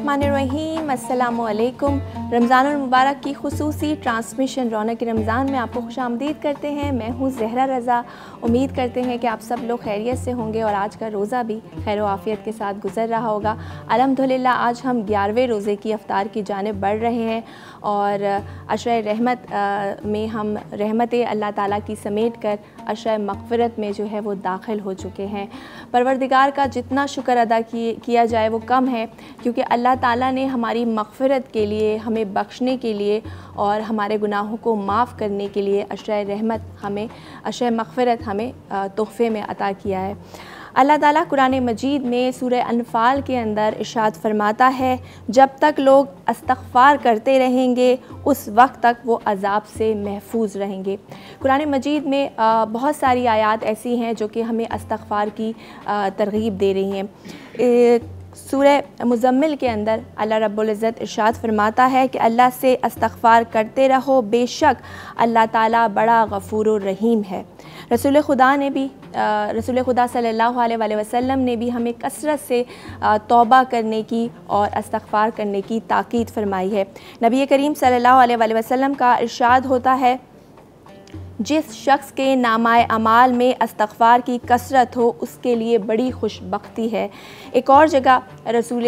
बिस्मिल्लाहिर्रहमानिर्रहीम। अस्सलामुअलैकुम। रमज़ानुल मुबारक की खुसूसी ट्रांसमिशन रौनक रमज़ान में आपको खुशामदीद करते हैं। मैं हूँ ज़हरा रज़ा। उम्मीद करते हैं कि आप सब लोग खैरियत से होंगे और आज का रोज़ा भी खैर व आफ़ियत के साथ गुज़र रहा होगा। अल्हम्दुलिल्लाह आज हम 11वें रोज़े की अफ्तार की जानिब बढ़ रहे हैं और अशर रहमत में हम रहमत अल्लाह ताला की समेट कर अशर मग़फ़िरत में जो है वो दाखिल हो चुके हैं। परवरदिगार का जितना शुक्र अदा किया जाए वो कम है, क्योंकि अल्लाह ताला ने हमारी मग़फ़िरत के लिए, हमें बख्शने के लिए और हमारे गुनाहों को माफ़ करने के लिए अशर रहमत हमें, अशर मग़फ़िरत हमें तोहफ़े में अता किया है। अल्लाह ताला कुरान मजीद में सूरह अनफ़ाल के अंदर इरशाद फरमाता है, जब तक लोग इस्तग़फ़ार करते रहेंगे उस वक्त तक वो अज़ाब से महफूज रहेंगे। कुरान मजीद में बहुत सारी आयात ऐसी हैं जो कि हमें इस्तग़फ़ार की तरग़ीब दे रही हैं। सूरह मुज़म्मिल के अंदर अल्लाह रब्बुल इज़्ज़त इरशाद फरमाता है कि अल्लाह से इस्तग़फ़ार करते रहो, बेशक अल्लाह ताला बड़ा गफ़ूरुर रहीम है। रसूल खुदा सल्लल्लाहु अलैहि वसल्लम ने भी हमें कसरत से तौबा करने की और इस्तग़फ़ार करने की ताकीद फ़रमाई है। नबी करीम सल्लल्लाहु अलैहि वसल्लम का इरशाद होता है, जिस शख्स के नामाए अमाल में इस्तग़फ़ार की कसरत हो उसके लिए बड़ी खुशबख्ती है। एक और जगह रसूल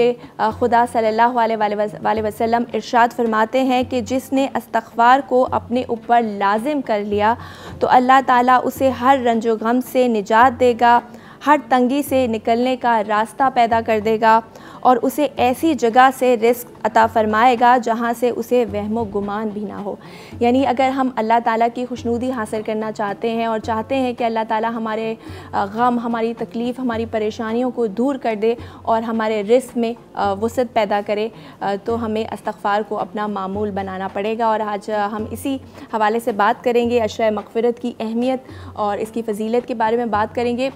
खुदा सल्लल्लाहु अलैहि वसल्लम इरशाद फरमाते हैं कि जिसने इस्तग़फ़ार को अपने ऊपर लाजिम कर लिया तो अल्लाह ताला उसे हर रंजो गम से निजात देगा, हर तंगी से निकलने का रास्ता पैदा कर देगा और उसे ऐसी जगह से रिज़्क़ अता फ़रमाएगा जहाँ से उसे वहमो गुमान भी ना हो। यानी अगर हम अल्लाह ताला की खुशनुदी हासिल करना चाहते हैं और चाहते हैं कि अल्लाह ताला हमारे गम, हमारी तकलीफ़, हमारी परेशानियों को दूर कर दे और हमारे रिज़्क़ में वसअत पैदा करे, तो हमें इस्तग़फ़ार को अपना मामूल बनाना पड़ेगा। और आज हम इसी हवाले से बात करेंगे, अशर मग़फ़िरत की अहमियत और इसकी फ़जीलत के बारे में बात करेंगे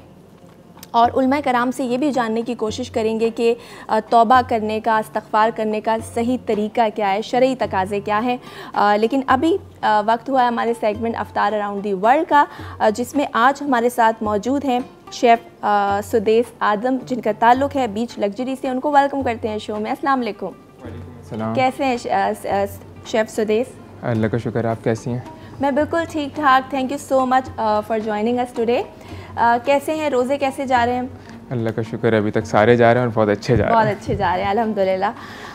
और उलमा कराम से ये भी जानने की कोशिश करेंगे कि तौबा करने का, इस्तग़फ़ार करने का सही तरीका क्या है, शरई तकाज़े क्या हैं। लेकिन अभी वक्त हुआ है हमारे segment Aftar around the world का, जिसमें आज हमारे साथ मौजूद हैं शेफ़ सुदेस आदम, जिनका ताल्लुक़ है बीच लग्जरी से। उनको वेलकम करते हैं शो में। अस्सलाम वालेकुम। कैसे हैं शेफ़ सुदेस? अल्लाह का शुक्र। आप कैसी हैं? मैं बिल्कुल ठीक ठाक। Thank you so much for joining us today. कैसे हैं, रोज़े कैसे जा रहे हैं? अल्लाह का शुक्र, अभी तक सारे जा रहे हैं और बहुत अच्छे जा रहे हैं। बहुत अच्छे जा रहे हैं अल्हम्दुलिल्लाह।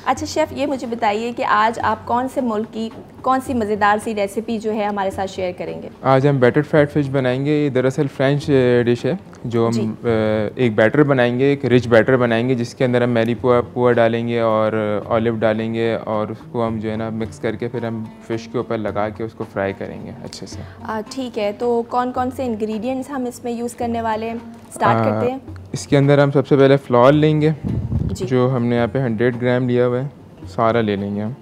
अच्छा शेफ़, ये मुझे बताइए कि आज आप कौन से मुल्क की कौन सी मज़ेदार सी रेसिपी जो है हमारे साथ शेयर करेंगे? आज हम बैटर फ्राइड फ़िश बनाएंगे। ये दरअसल फ्रेंच डिश है जो हम एक बैटर बनाएंगे, एक रिच बैटर बनाएंगे जिसके अंदर हम मैरी पुआ डालेंगे और ऑलिव डालेंगे और उसको हम जो है ना मिक्स करके फिर हम फ़िश के ऊपर लगा के उसको फ्राई करेंगे अच्छे से। ठीक है, तो कौन कौन से इंग्रेडिएंट्स हम इसमें यूज़ करने वाले हैं? स्टार्ट करते हैं। इसके अंदर हम सबसे पहले फ्लोर लेंगे, जो हमने यहाँ पे 100 ग्राम लिया हुआ है, सारा ले लेंगे हम।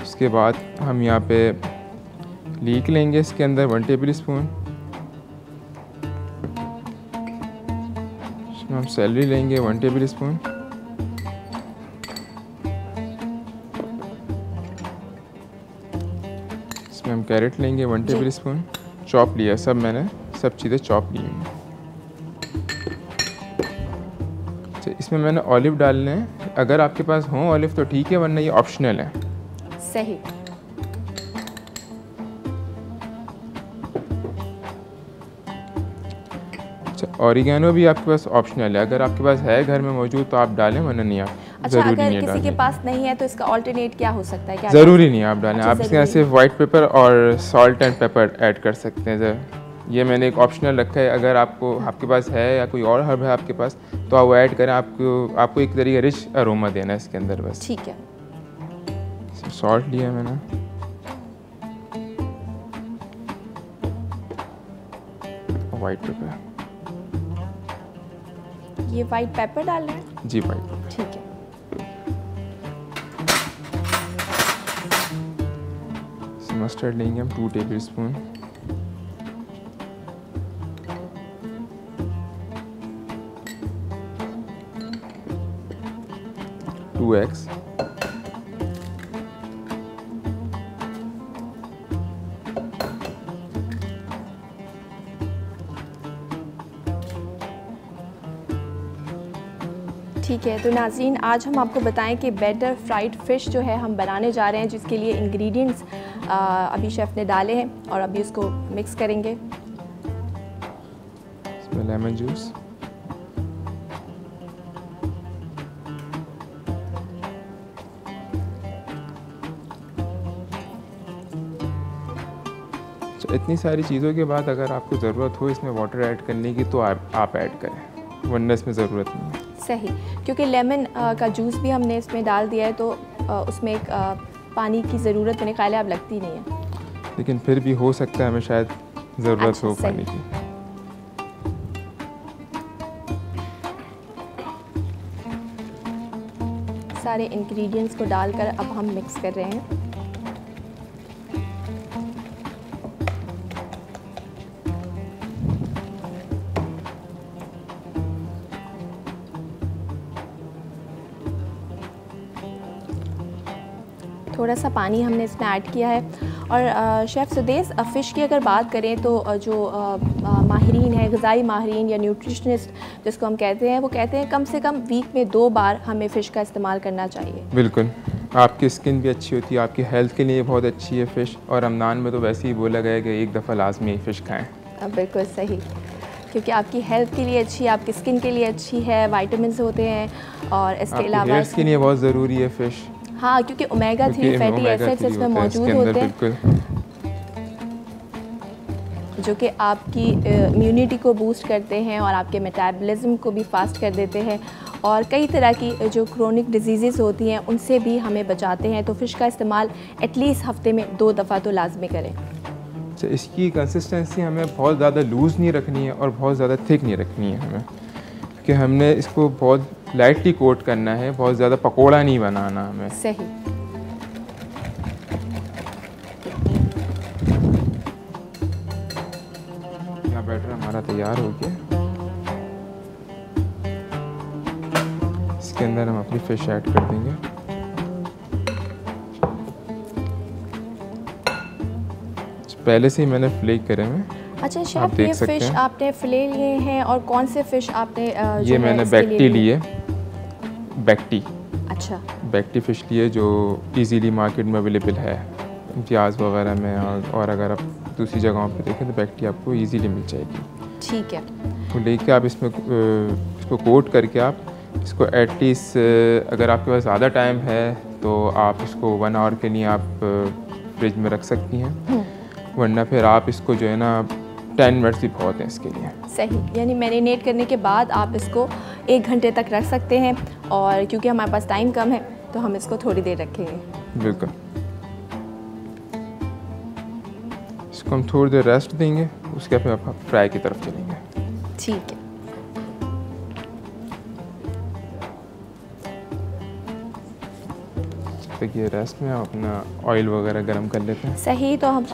उसके बाद हम यहाँ पे लीक लेंगे, इसके अंदर 1 टेबल स्पून। इसमें हम सेलरी लेंगे 1 टेबल स्पून। इसमें हम कैरेट लेंगे 1 टेबल स्पून। चॉप लिया, सब मैंने सब चीज़ें चॉप ली हैं। इसमें मैंने ऑलिव डालने हैं, अगर आपके पास हो ऑलिव तो ठीक है, वरना ये ऑप्शनल है। सही। अच्छा, ऑरिगेनो भी आपके पास ऑप्शनल है, अगर आपके पास है घर में मौजूद तो आप डालें, वरना नहीं। आप अच्छा, अगर किसी के पास नहीं है तो इसका ऑल्टरनेट क्या हो सकता है? क्या ज़रूरी नहीं है आप डालें। आप इसके सिर्फ वाइट पेपर और सॉल्ट एंड पेपर ऐड कर सकते हैं। ये मैंने एक ऑप्शनल रखा है, अगर आपके पास है या कोई और हर्ब है आपके पास तो आप वो ऐड करें। आपको एक तरीके रिच अरोमा देना है इसके अंदर बस। ठीक है। सॉल्ट लिया मैंने, वाइट पेपर। ये वाइट पेपर डालना है? जी, वाइट पेपर। ठीक है। मस्टर्ड लेंगे हम 2 टेबल स्पून। To eggs. ठीक है, तो नाज़रीन आज हम आपको बताएं कि बैटर फ्राइड फ़िश जो है हम बनाने जा रहे हैं, जिसके लिए इंग्रेडिएंट्स अभी शेफ़ ने डाले हैं और अभी उसको मिक्स करेंगे। इसमें लेमन जूस, इतनी सारी चीज़ों के बाद अगर आपको ज़रूरत हो इसमें वाटर ऐड करने की तो आप ऐड करें, वरना इसमें ज़रूरत नहीं है। सही, क्योंकि लेमन का जूस भी हमने इसमें डाल दिया है तो उसमें एक पानी की ज़रूरत मेरे ख्याल है अब लगती नहीं है, लेकिन फिर भी हो सकता है हमें शायद ज़रूरत हो पानी की। सारे इंग्रेडिएंट्स को डालकर अब हम मिक्स कर रहे हैं। थोड़ा सा पानी हमने इसमें ऐड किया है। और शेफ़ सुदेश, फ़िश की अगर बात करें तो जो माहिरीन है, ग़िज़ाई माहिरीन या न्यूट्रिशनिस्ट जिसको हम कहते हैं, वो कहते हैं कम से कम वीक में 2 बार हमें फ़िश का इस्तेमाल करना चाहिए। बिल्कुल, आपकी स्किन भी अच्छी होती है, आपकी हेल्थ के लिए बहुत अच्छी है फ़िश, और रमज़ान में तो वैसे ही बोला गया है कि एक दफ़ा लाजमी फ़िश खाएँ। बिल्कुल सही, क्योंकि आपकी हेल्थ के लिए अच्छी है, आपकी स्किन के लिए अच्छी है, विटामिन्स होते हैं और इसके अलावा हेयर्स के लिए बहुत ज़रूरी है फ़िश। हाँ, क्योंकि ओमेगा 3 फैटी एसिड्स इसमें मौजूद होते हैं जो कि आपकी इम्यूनिटी को बूस्ट करते हैं और आपके मेटाबॉलिज्म को भी फास्ट कर देते हैं और कई तरह की जो क्रोनिक डिजीज़ होती हैं उनसे भी हमें बचाते हैं। तो फ़िश का इस्तेमाल एटलीस्ट हफ्ते में 2 दफ़ा तो लाजमी करें। अच्छा, इसकी कंसिस्टेंसी हमें बहुत ज़्यादा लूज़ नहीं रखनी है और बहुत ज़्यादा थिक नहीं रखनी है हमें, कि हमने इसको बहुत लाइटली कोट करना है, बहुत ज़्यादा पकोड़ा नहीं बनाना हमें। सही। यहाँ बैटर हमारा तैयार हो गया, इसके अंदर हम अपनी फ़िश ऐड कर देंगे। पहले से ही मैंने फ्ले करे हैं। अच्छा शेफ़, ये फ़िश आपने फ़िले लिए हैं और कौन से फ़िश आपने ये मैंने बैक्टी लिए, बैक्टी। अच्छा, बैक्टी फ़िश लिए जो इजीली मार्केट में अवेलेबल है, प्याज वगैरह में, और अगर आप दूसरी जगहों पे देखें तो बैक्टी आपको इजीली मिल जाएगी। ठीक है, तो लेके आप इसमें इसको कोट करके आप इसको एटलीस्ट, अगर आपके पास ज़्यादा टाइम है तो आप इसको 1 आवर के लिए आप फ्रिज में रख सकती हैं, वरना फिर आप इसको जो है ना 10 मिनट्स भी बहुत हैं इसके लिए। सही, यानी मैरिनेट करने के बाद आप इसको 1 घंटे तक रख सकते हैं, और क्योंकि हमारे पास टाइम कम है तो हम इसको थोड़ी देर रखेंगे। बिल्कुल, इसको हम थोड़ी देर रेस्ट देंगे, उसके बाद आप फ्राई की तरफ चलेंगे। ठीक है, तक ये रेस्ट में हम अपना ऑयल वगैरह गरम कर लेते हैं। सही, तो हम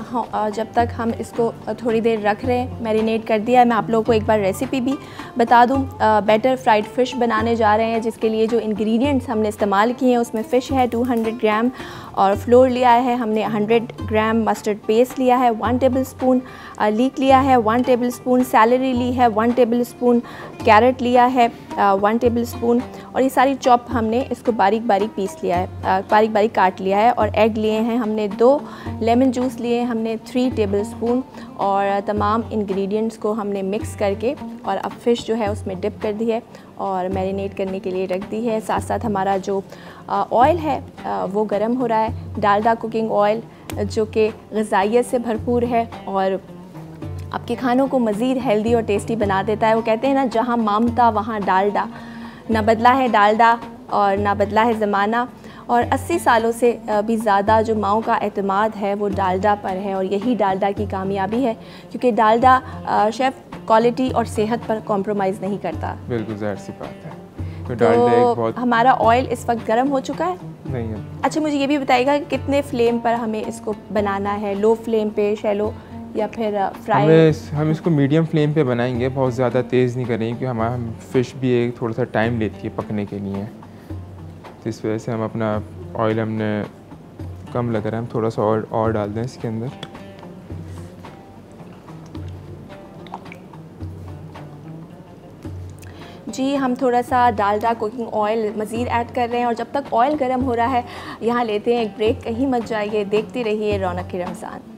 जब तक हम इसको थोड़ी देर रख रहे हैं, मैरिनेट कर दिया है। मैं आप लोगों को एक बार रेसिपी भी बता दूं। बैटर फ्राइड फ़िश बनाने जा रहे हैं, जिसके लिए जो इंग्रेडिएंट्स हमने इस्तेमाल किए हैं उसमें फ़िश है 200 ग्राम, और फ्लोर लिया है हमने 100 ग्राम, मस्टर्ड पेस्ट लिया है 1 टेबलस्पून, लीक लिया है 1 टेबलस्पून, सैलरी ली है 1 टेबलस्पून, कैरेट लिया है 1 टेबलस्पून, और ये सारी चॉप हमने इसको बारीक बारीक पीस लिया है, बारीक बारीक काट लिया है। और एग लिए हैं हमने 2, लेमन जूस लिए हैं हमने 3 टेबलस्पून, और तमाम इंग्रेडिएंट्स को हमने मिक्स करके और अब फ़िश जो है उसमें डिप कर दी है और मैरिनेट करने के लिए रख दी है। साथ साथ हमारा जो ऑयल है वो गरम हो रहा है, डालडा कुकिंग ऑयल, जो कि ग़िज़ाइयत से भरपूर है और आपके खानों को मज़ीद हेल्दी और टेस्टी बना देता है। वो कहते हैं ना, जहाँ ममता वहाँ डालडा, ना बदला है डालडा और ना बदला है ज़माना, और 80 सालों से भी ज़्यादा जो माओं का एतमाद है वो डालडा पर है, और यही डालडा की कामयाबी है, क्योंकि डालडा शेफ़ क्वालिटी और सेहत पर कॉम्प्रोमाइज़ नहीं करता। बिल्कुल ज़ाहिर सी बात है। तो डालडा एक बहुत हमारा ऑयल इस वक्त गर्म हो चुका है? नहीं है। अच्छा, मुझे ये भी बताइएगा कितने फ्लेम पर हमें इसको बनाना है, लो फ्लेम पे, शैलो या फिर फ्राई? हम इसको मीडियम फ्लेम पे बनाएंगे, बहुत ज़्यादा तेज़ नहीं करेंगे, क्योंकि हमारा फ़िश भी एक थोड़ा सा टाइम लेती है पकने के लिए, तो इस वजह से हम अपना ऑयल हमने कम लग रहा है, हम थोड़ा सा और डाल दें इसके अंदर। जी, हम थोड़ा सा डालडा कुकिंग ऑयल मज़ीद ऐड कर रहे हैं और जब तक ऑयल गर्म हो रहा है यहाँ लेते हैं एक ब्रेक। कहीं मत जाइए, देखते रहिए रौनक रमज़ान।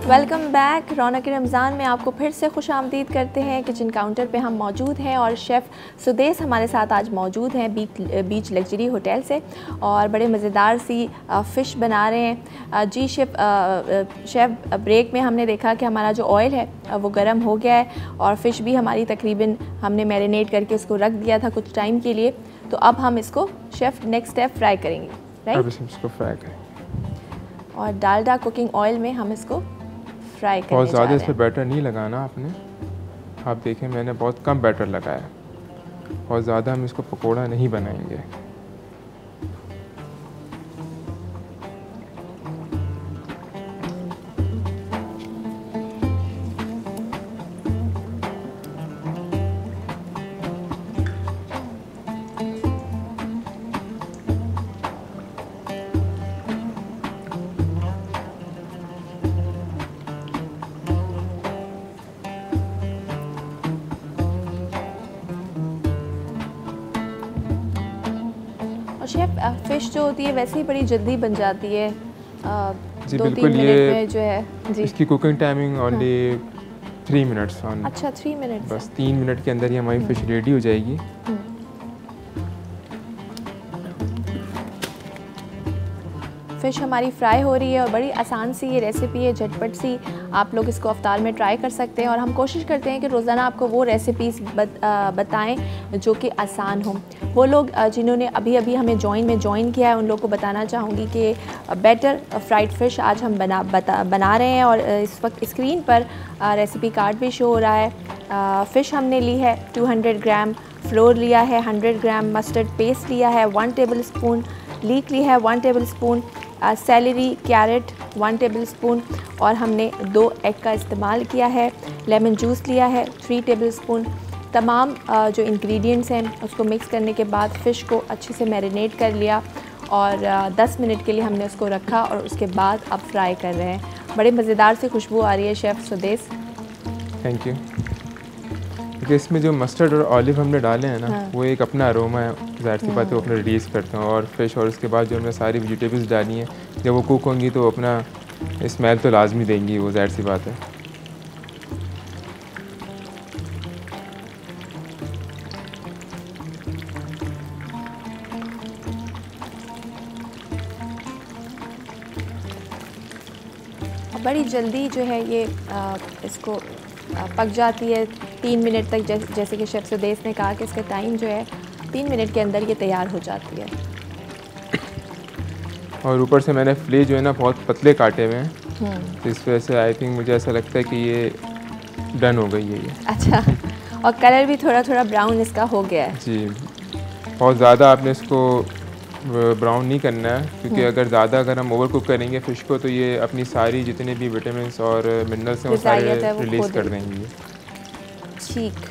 Welcome back. रौनक रमज़ान में आपको फिर से खुश आमदीद करते हैं। किचन काउंटर पे हम मौजूद हैं और शेफ़ सुदेश हमारे साथ आज मौजूद हैं बीच लग्जरी होटल से और बड़े मज़ेदार सी फ़िश बना रहे हैं। जी शेफ़ ब्रेक में हमने देखा कि हमारा जो ऑयल है वो गर्म हो गया है और फ़िश भी हमारी तकरीबन हमने मैरिनेट करके उसको रख दिया था कुछ टाइम के लिए। तो अब हम इसको शेफ़ नेक्स्ट स्टेप फ्राई करेंगे, राइट? अब इसको फ्राई करेंगे और डालडा कुकिंग ऑयल में हम इसको फ्राई करने बहुत ज़्यादा जा इस रहे पर बैटर नहीं लगाना आपने। आप देखें मैंने बहुत कम बैटर लगाया, बहुत ज़्यादा हम इसको पकोड़ा नहीं बनाएंगे। शेफ़ फ़िश जो होती है वैसे ही बड़ी जल्दी बन जाती है, जी 2-3 बिल्कुल। मिनट में जो है जी। इसकी cooking timing only 3 minutes on. अच्छा 3 मिनट बस 3 मिनट के अंदर ही हमारी फ़िश रेडी हो जाएगी। फ़िश हमारी फ्राई हो रही है और बड़ी आसान सी ये रेसिपी है, झटपट सी। आप लोग इसको अफ्तार में ट्राई कर सकते हैं और हम कोशिश करते हैं कि रोज़ाना आपको वो रेसिपीज़ बताएं जो कि आसान हों। वो लोग जिन्होंने अभी अभी हमें ज्वाइन किया है उन लोग को बताना चाहूँगी कि बैटर फ्राइड फ़िश आज हम बना रहे हैं और इस वक्त स्क्रीन पर रेसिपी कार्ड भी शो हो रहा है। फ़िश हमने ली है 200 ग्राम, फ्लोर लिया है 100 ग्राम, मस्टर्ड पेस्ट लिया है 1 टेबल स्पून, लीक ली है 1 table spoon, celery carrot 1 table spoon और हमने 2 एग का इस्तेमाल किया है। लेमन जूस लिया है 3 टेबल स्पून। तमाम जो इंग्रेडिएंट्स हैं उसको मिक्स करने के बाद फ़िश को अच्छे से मैरिनेट कर लिया और 10 मिनट के लिए हमने उसको रखा और उसके बाद अब फ्राई कर रहे हैं। बड़े मज़ेदार सी खुशबू आ रही है शेफ़ सुदेश। Thank you. क्योंकि इसमें जो मस्टर्ड और ऑलिव हमने डाले हैं ना, हाँ। वो एक अपना अरोमा है, ज़ाहिर सी बात है वो अपने रिलीज़ करते हैं। और फिश और उसके बाद जो हमने सारी वेजिटेबल्स डाली हैं जब वो कुक होंगी तो अपना स्मेल तो लाजमी देंगी, वो ज़ाहिर सी बात है। बड़ी जल्दी जो है ये इसको पक जाती है 3 मिनट तक। जैसे कि शेफ़ सुदेश ने कहा कि इसका टाइम जो है 3 मिनट के अंदर ये तैयार हो जाती है। और ऊपर से मैंने फिले जो है ना बहुत पतले काटे हुए हैं, तो इस वजह से आई थिंक मुझे ऐसा लगता है कि ये डन हो गई है ये। अच्छा, और कलर भी थोड़ा थोड़ा ब्राउन इसका हो गया है। जी, बहुत ज़्यादा आपने इसको ब्राउन नहीं करना है, क्योंकि अगर हम ओवर कुक करेंगे फ़िश को तो ये अपनी सारी जितने भी विटामिन और मिनरल्स हैं वो सारे रिलीज़ कर देंगी। ठीक।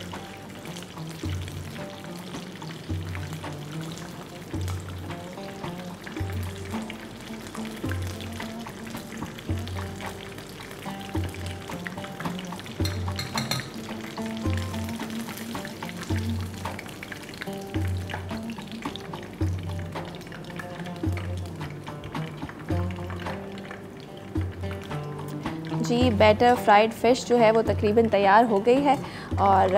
जी, बैटर फ्राइड फ़िश जो है वो तकरीबन तैयार हो गई है और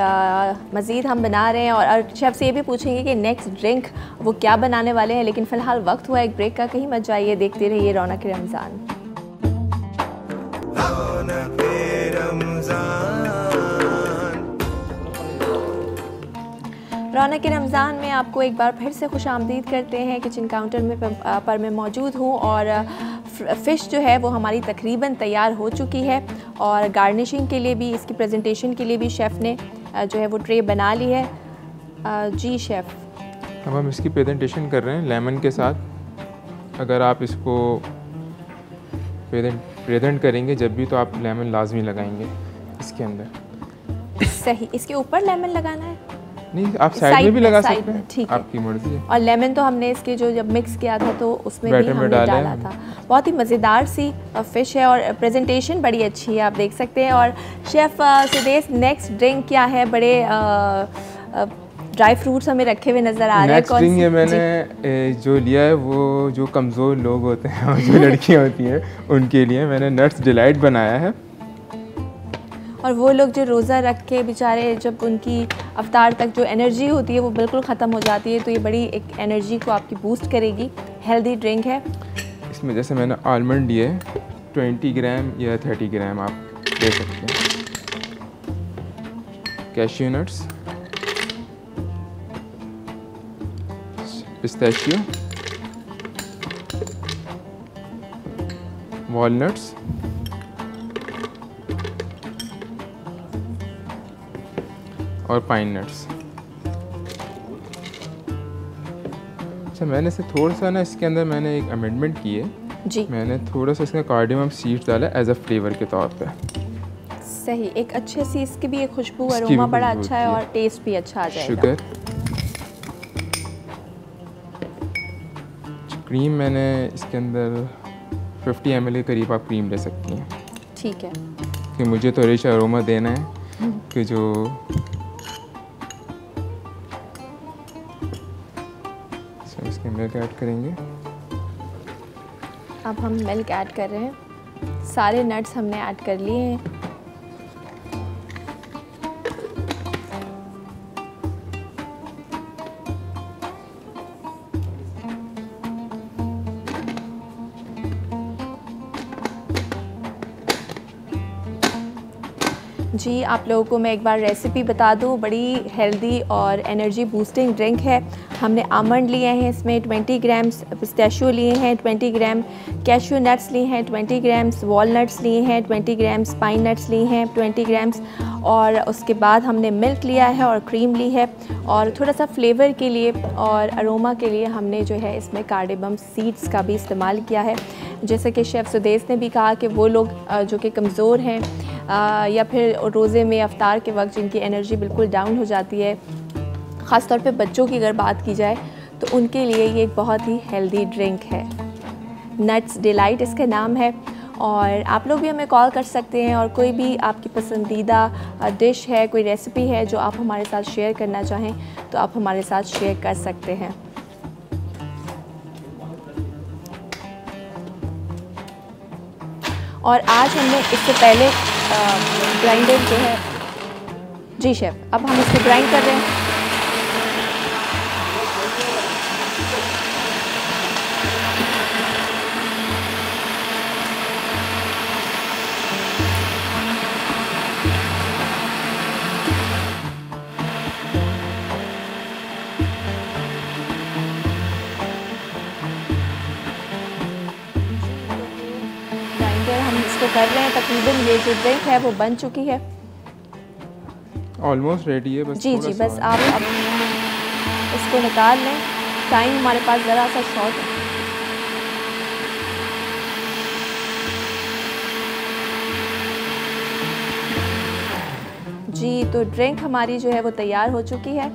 मज़ीद हम बना रहे हैं और शेफ़ से ये भी पूछेंगे कि नेक्स्ट ड्रिंक वो क्या बनाने वाले हैं। लेकिन फ़िलहाल वक्त हुआ एक ब्रेक का, कहीं मत जाइए, देखते रहिए रौनक रमज़ान। रौनक रमज़ान में आपको एक बार फिर से खुश आमदीद करते हैं। किचन काउंटर में पर मैं मौजूद हूँ और फ़िश जो है वो हमारी तकरीबन तैयार हो चुकी है और गार्निशिंग के लिए भी, इसकी प्रेजेंटेशन के लिए भी शेफ़ ने जो है वो ट्रे बना ली है। जी शेफ़, अब हम इसकी प्रेजेंटेशन कर रहे हैं लेमन के साथ। अगर आप इसको प्रेजेंट करेंगे जब भी, तो आप लेमन लाजमी लगाएंगे इसके अंदर। सही, इसके ऊपर लेमन लगाना है? नहीं, आप साइड में भी लगा सकते हैं, ठीक है, आपकी मर्जी है। और लेमन तो हमने इसके जो जब मिक्स किया था तो उसमें भी बैटर में हमने डाला था। बहुत ही मज़ेदार सी फ़िश है और प्रेजेंटेशन बड़ी अच्छी है, आप देख सकते हैं। और शेफ़ सुदेश, नेक्स्ट ड्रिंक क्या है? बड़े ड्राई फ्रूट्स हमें रखे हुए नज़र आ रहे हैं। नेक्स्ट ड्रिंक ये मैंने जो लिया है वो जो कमज़ोर लोग होते हैं और जो लड़कियाँ होती हैं उनके लिए मैंने नट्स डिलाइट बनाया है। और वो लोग जो रोज़ा रख के बेचारे, जब उनकी अफ्तार तक जो एनर्जी होती है वो बिल्कुल ख़त्म हो जाती है, तो ये बड़ी एक एनर्जी को आपकी बूस्ट करेगी। हेल्दी ड्रिंक है। इसमें जैसे मैंने आलमंड लिए 20 ग्राम या 30 ग्राम आप ले सकते हैं, कैश्यू नट्स, पिस्ताशियो, वॉलनट्स, और पाइन नट्स। अच्छा, मैंने से थोड़ा सा ना इसके अंदर मैंने एक अमेंडमेंट की है जी। मैंने थोड़ा सा इसमें कार्डियम सीड्स डाला एज अ फ्लेवर के तौर पे। सही, एक अच्छे सी इसकी भी एक खुशबू, अरोमा बड़ा अच्छा है और टेस्ट भी अच्छा आ जाएगा। शुगर, क्रीम मैंने इसके अंदर 50 ml के करीब आप क्रीम ले सकती हैं। ठीक है, कि मुझे तो रिच अरोमा देना है कि जो इसके मिल्क ऐड करेंगे। अब हम मिल्क ऐड कर रहे हैं। सारे नट्स हमने ऐड कर लिए हैं। जी, आप लोगों को मैं एक बार रेसिपी बता दूं। बड़ी हेल्दी और एनर्जी बूस्टिंग ड्रिंक है। हमने आमंड लिए हैं, इसमें 20 ग्राम्स पिस्ताशियो लिए हैं, 20 ग्राम कैश्यू नट्स लिए हैं, 20 ग्राम्स वॉलनट्स लिए हैं, 20 ग्राम्स पाइन नट्स लिए हैं, 20 ग्राम्स, और उसके बाद हमने मिल्क लिया है और क्रीम ली है। और थोड़ा सा फ्लेवर के लिए और अरोमा के लिए हमने जो है इसमें कार्डेमम सीड्स का भी इस्तेमाल किया है। जैसे कि शेफ़ सुदेश ने भी कहा कि वो लोग जो कि कमज़ोर हैं या फिर रोज़े में अफ्तार के वक्त जिनकी एनर्जी बिल्कुल डाउन हो जाती है, ख़ास तौर पे बच्चों की अगर बात की जाए तो उनके लिए ये एक बहुत ही हेल्दी ड्रिंक है। नट्स डिलाइट इसका नाम है। और आप लोग भी हमें कॉल कर सकते हैं और कोई भी आपकी पसंदीदा डिश है, कोई रेसिपी है जो आप हमारे साथ शेयर करना चाहें तो आप हमारे साथ शेयर कर सकते हैं। और आज हमने इससे पहले ग्राइंडर जो है, जी शेफ़, अब हम इसको ग्राइंड कर रहे हैं। हम इसको कर रहे हैं, तकरीबन ये जो ड्रिंक है वो बन चुकी है, ऑलमोस्ट रेडी है। बस जी जी, बस आप अब इसको निकाल लें। टाइम हमारे पास ज़रा सा शॉर्ट है। जी, तो ड्रिंक हमारी जो है वो तैयार हो चुकी है।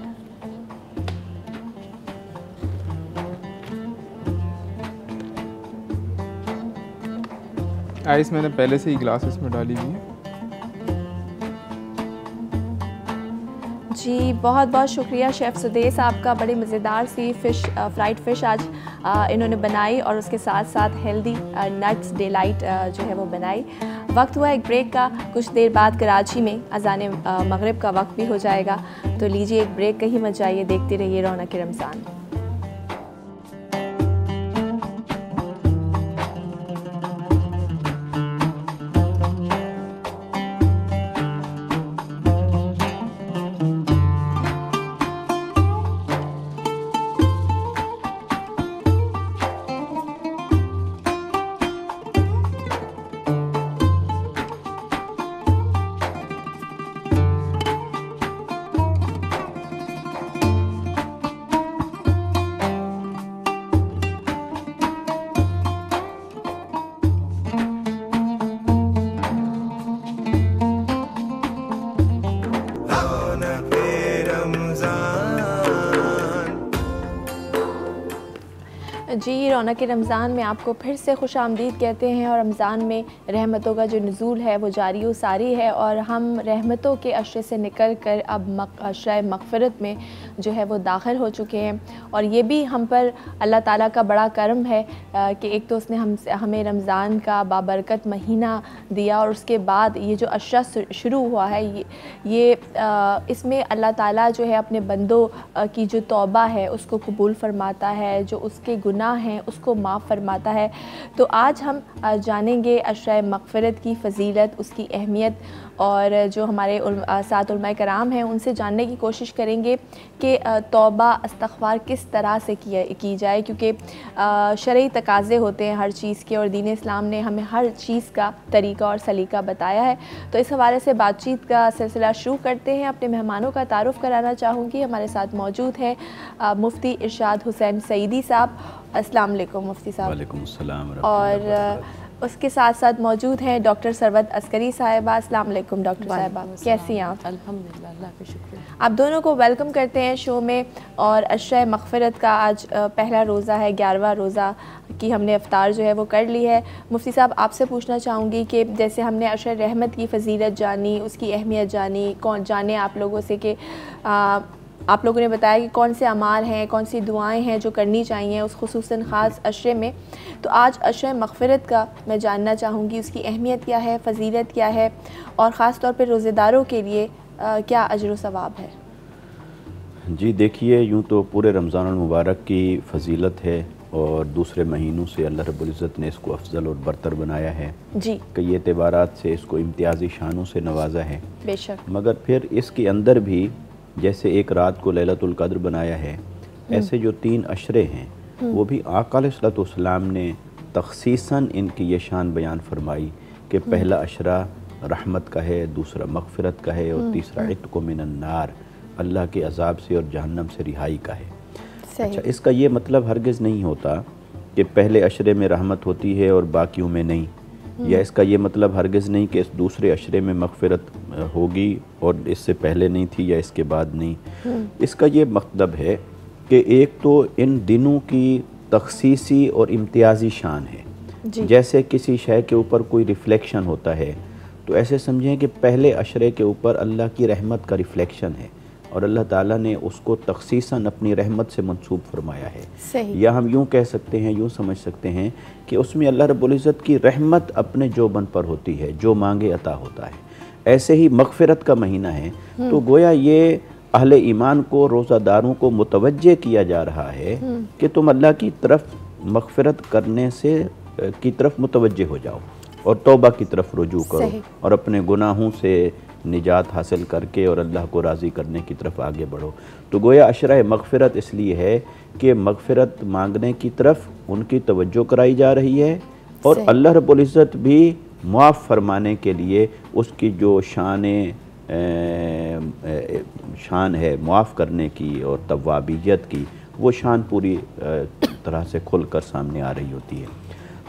आइस मैंने पहले से ही ग्लासेस में डाली हुई है। जी, बहुत बहुत शुक्रिया शेफ़ सुदेश आपका। बड़ी मज़ेदार सी फ्राइड फ़िश आज इन्होंने बनाई और उसके साथ साथ हेल्दी नट्स डिलाइट जो है वो बनाई। वक्त हुआ एक ब्रेक का। कुछ देर बाद कराची में अज़ान मगरिब का वक्त भी हो जाएगा, तो लीजिए एक ब्रेक, कहीं मत जाइए, देखते रहिए रौनक रमज़ान। जी, रौनक रमज़ान में आपको फिर से खुशामदीद कहते हैं और रमज़ान में रहमतों का जो नुज़ूल है वो जारी व सारी है और हम रहमतों के अशरे से निकल कर अब अशरे मग़फ़िरत में जो है वो दाखिल हो चुके हैं। और ये भी हम पर अल्लाह ताला का बड़ा करम है कि एक तो उसने हमें रमज़ान का बाबरकत महीना दिया और उसके बाद ये जो अशरा शुरू हुआ है ये इसमें अल्लाह ताला जो है अपने बंदों की जो तौबा है उसको कबूल फ़रमाता है, जो उसके गुनाह हैं उसको माफ़ फरमाता है। तो आज हम जानेंगे अशरा मग़फ़िरत की फ़जीलत, उसकी अहमियत और जो हमारे साथ उलमाए कराम हैं उनसे जानने की कोशिश करेंगे कि तौबा इस्तग़फ़ार किस तरह से की जाए, क्योंकि शरई तकाज़े होते हैं हर चीज़ के और दीन इस्लाम ने हमें हर चीज़ का तरीक़ा और सलीक़ा बताया है। तो इस हवाले से बातचीत का सिलसिला शुरू करते हैं। अपने मेहमानों का तारुफ़ कराना चाहूँगी। हमारे साथ मौजूद हैं मुफ्ती इरशाद हुसैन सईदी साहब। अस्सलाम वालेकुम मुफ्ती साहब। वालेकुम अस्सलाम। और उसके साथ साथ मौजूद हैं डॉक्टर सरवत अस्करी साहिबा। अस्सलाम वालेकुम डॉक्टर साहिबा, कैसी हैं आप? अल्हम्दुलिल्लाह, अल्लाह का शुक्र है। आप दोनों को वेलकम करते हैं शो में। और अशरा मग़फ़िरत का आज पहला रोज़ा है, 11वां रोज़ा की हमने इफ्तार जो है वो कर ली है। मुफ्ती साहब, आपसे पूछना चाहूँगी कि जैसे हमने अशरा रहमत की फ़जीलत जानी, उसकी अहमियत जानी, कौन जाने आप लोगों से कि आप लोगों ने बताया कि कौन से अमाल हैं, कौन सी दुआएं हैं जो करनी चाहिए उस खुसूसन ख़ास अशरे में। तो आज अशरा मग़फ़िरत का मैं जानना चाहूँगी, उसकी अहमियत क्या है, फ़जीलत क्या है और ख़ास तौर पर रोज़ेदारों के लिए क्या अजर व सवाब है? जी देखिए, यूँ तो पूरे रमज़ान मुबारक की फ़जीलत है और दूसरे महीनों से अल्लाह रब्बुल इज़्ज़त ने इसको अफजल और बरतर बनाया है जी। कई एतबारात से इसको इम्तियाज़ी शानों से नवाजा है। बेशक। मगर फिर इसके अंदर भी जैसे एक रात को लैलतुल क़द्र बनाया है, ऐसे जो 3 अशरे हैं वो भी आका अलैहिस्सलाम ने तख़सीसन इनकी ये शान बयान फरमाई कि पहला अशरा रहमत का है, दूसरा मग़फ़िरत का है और तीसरा इत्क़ मिनन नार, अल्लाह के अज़ाब से और जहन्नम से रिहाई का है। अच्छा, इसका ये मतलब हरगिज़ नहीं होता कि पहले अशरे में रहमत होती है और बाकियों में नहीं, या इसका ये मतलब हरगिज़ नहीं कि इस दूसरे अशरे में मग़फ़िरत होगी और इससे पहले नहीं थी या इसके बाद नहीं। इसका ये मतलब है कि एक तो इन दिनों की तख़सीसी और इम्तियाज़ी शान है। जैसे किसी शय के ऊपर कोई रिफ्लेक्शन होता है तो ऐसे समझें कि पहले अशरे के ऊपर अल्लाह की रहमत का रिफ्लेक्शन है और अल्लाह ताला ने उसको तख़सीसन अपनी रहमत से मंसूब फरमाया है। सही। या हम यूँ कह सकते हैं, यूँ समझ सकते हैं कि उसमें अल्लाह रब्बुल इज़्ज़त की रहमत अपने जोबन पर होती है, जो मांगे अता होता है। ऐसे ही मग़फ़िरत का महीना है तो गोया ये अहले ईमान को, रोज़ादारों को मुतवज्जे किया जा रहा है कि तुम अल्लाह की तरफ मग़फ़िरत करने से की तरफ मुतवज्जे हो जाओ और तौबा की तरफ रुजू करो और अपने गुनाहों से निजात हासिल करके और अल्लाह को राज़ी करने की तरफ आगे बढ़ो। तो गोया अशरा मग़फ़िरत इसलिए है कि मग़फ़िरत मांगने की तरफ उनकी तवज्जो कराई जा रही है और अल्लाह रब्बुल इज़्ज़त भी मुआफ़ फरमाने के लिए उसकी जो शान है मुआफ़ करने की और तव्वाबियत की, वो शान पूरी तरह से खुल कर सामने आ रही होती है।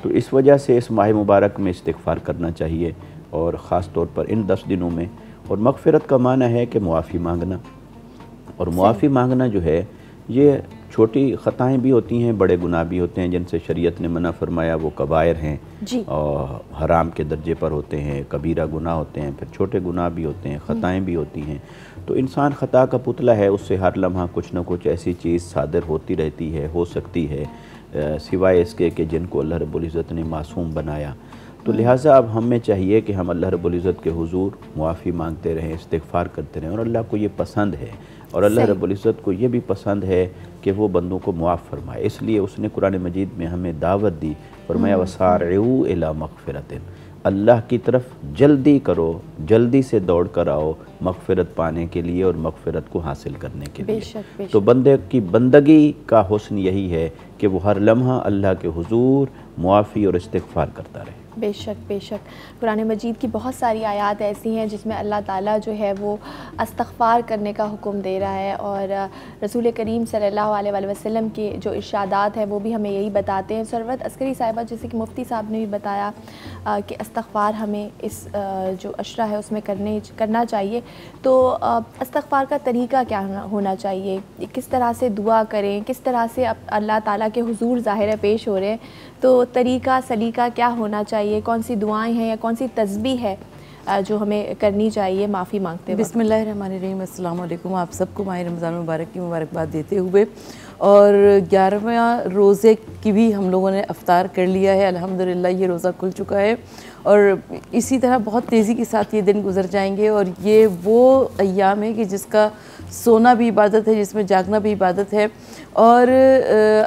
तो इस वजह से इस माह मुबारक में इस्तिग़फ़ार करना चाहिए और ख़ास तौर पर इन 10 दिनों में। और मग़फ़िरत का माना है कि मुआफ़ी मांगना, और मुआफ़ी मांगना जो है ये छोटी ख़ताएँ भी होती हैं, बड़े गुनाह भी होते हैं जिनसे शरीयत ने मना फरमाया, वो कबायर हैं और हराम के दर्जे पर होते हैं, कबीरा गुनाह होते हैं, फिर छोटे गुनाह भी होते हैं, ख़ताएँ भी होती हैं। तो इंसान ख़ता का पुतला है, उससे हर लम्हा कुछ ना कुछ ऐसी चीज़ सादिर होती रहती है, हो सकती है, सिवाय इसके कि जिनको अल्लाह रब्बुल इज़्ज़त ने मासूम बनाया। तो लिहाजा अब हमें चाहिए कि हम अल्लाह रब्बुल इज़्ज़त के हुज़ूर मुआफ़ी मांगते रहें, इस्तिग़फ़ार करते रहें। और अल्लाह को ये पसंद है और अल्लाह रब्बुल इज़्ज़त को ये भी पसंद है कि वो बंदों को मुआफ़ फरमाए। इसलिए उसने कुरान मजीद में हमें दावत दी, फरमाया वसारिऊ इला मग़फ़िरतिन, अल्लाह की तरफ जल्दी करो, जल्दी से दौड़ कर आओ मग़फ़िरत पाने के लिए और मग़फ़िरत को हासिल करने के लिए। बेशक। तो बंदे की बंदगी का हुस्न यही है कि वो हर लम्हा अल्लाह के हुज़ूर मुआफ़ी और इस्तिग़फ़ार करता रहे। बेशक बेशक, कुरान मजीद की बहुत सारी आयत ऐसी हैं जिसमें अल्लाह ताला जो है वो इस्तग़फ़ार करने का हुक्म दे रहा है, और रसूल करीम सल्लल्लाहु अलैहि वसल्लम के जो इरशादात हैं वो भी हमें यही बताते हैं। सरवत अस्करी साहिबा, जैसे कि मुफ्ती साहब ने भी बताया कि इस्तग़फ़ार हमें इस जो अशरा है उसमें करना चाहिए। तो इस्तग़फ़ार का तरीका क्या होना चाहिए, किस तरह से दुआ करें, किस तरह से अल्लाह ताला के हुज़ूर ज़ाहिर पेश हो रहे हैं, तो तरीका सलीका क्या होना चाहिए, कौन सी दुआएं हैं या कौन सी तस्बीह है जो हमें करनी चाहिए माफ़ी मांगते वक्त? बिस्मिल्लाहिर्रहमानिर्रहीम, अस्सलाम वालेकुम। आप सबको माह रमज़ान मुबारक की मुबारकबाद देते हुए, और 11वां रोज़े की भी हम लोगों ने अफ्तार कर लिया है, अल्हम्दुलिल्लाह ये रोज़ा खुल चुका है, और इसी तरह बहुत तेज़ी के साथ ये दिन गुजर जाएंगे। और ये वो अय्याम है कि जिसका सोना भी इबादत है, जिसमें जागना भी इबादत है। और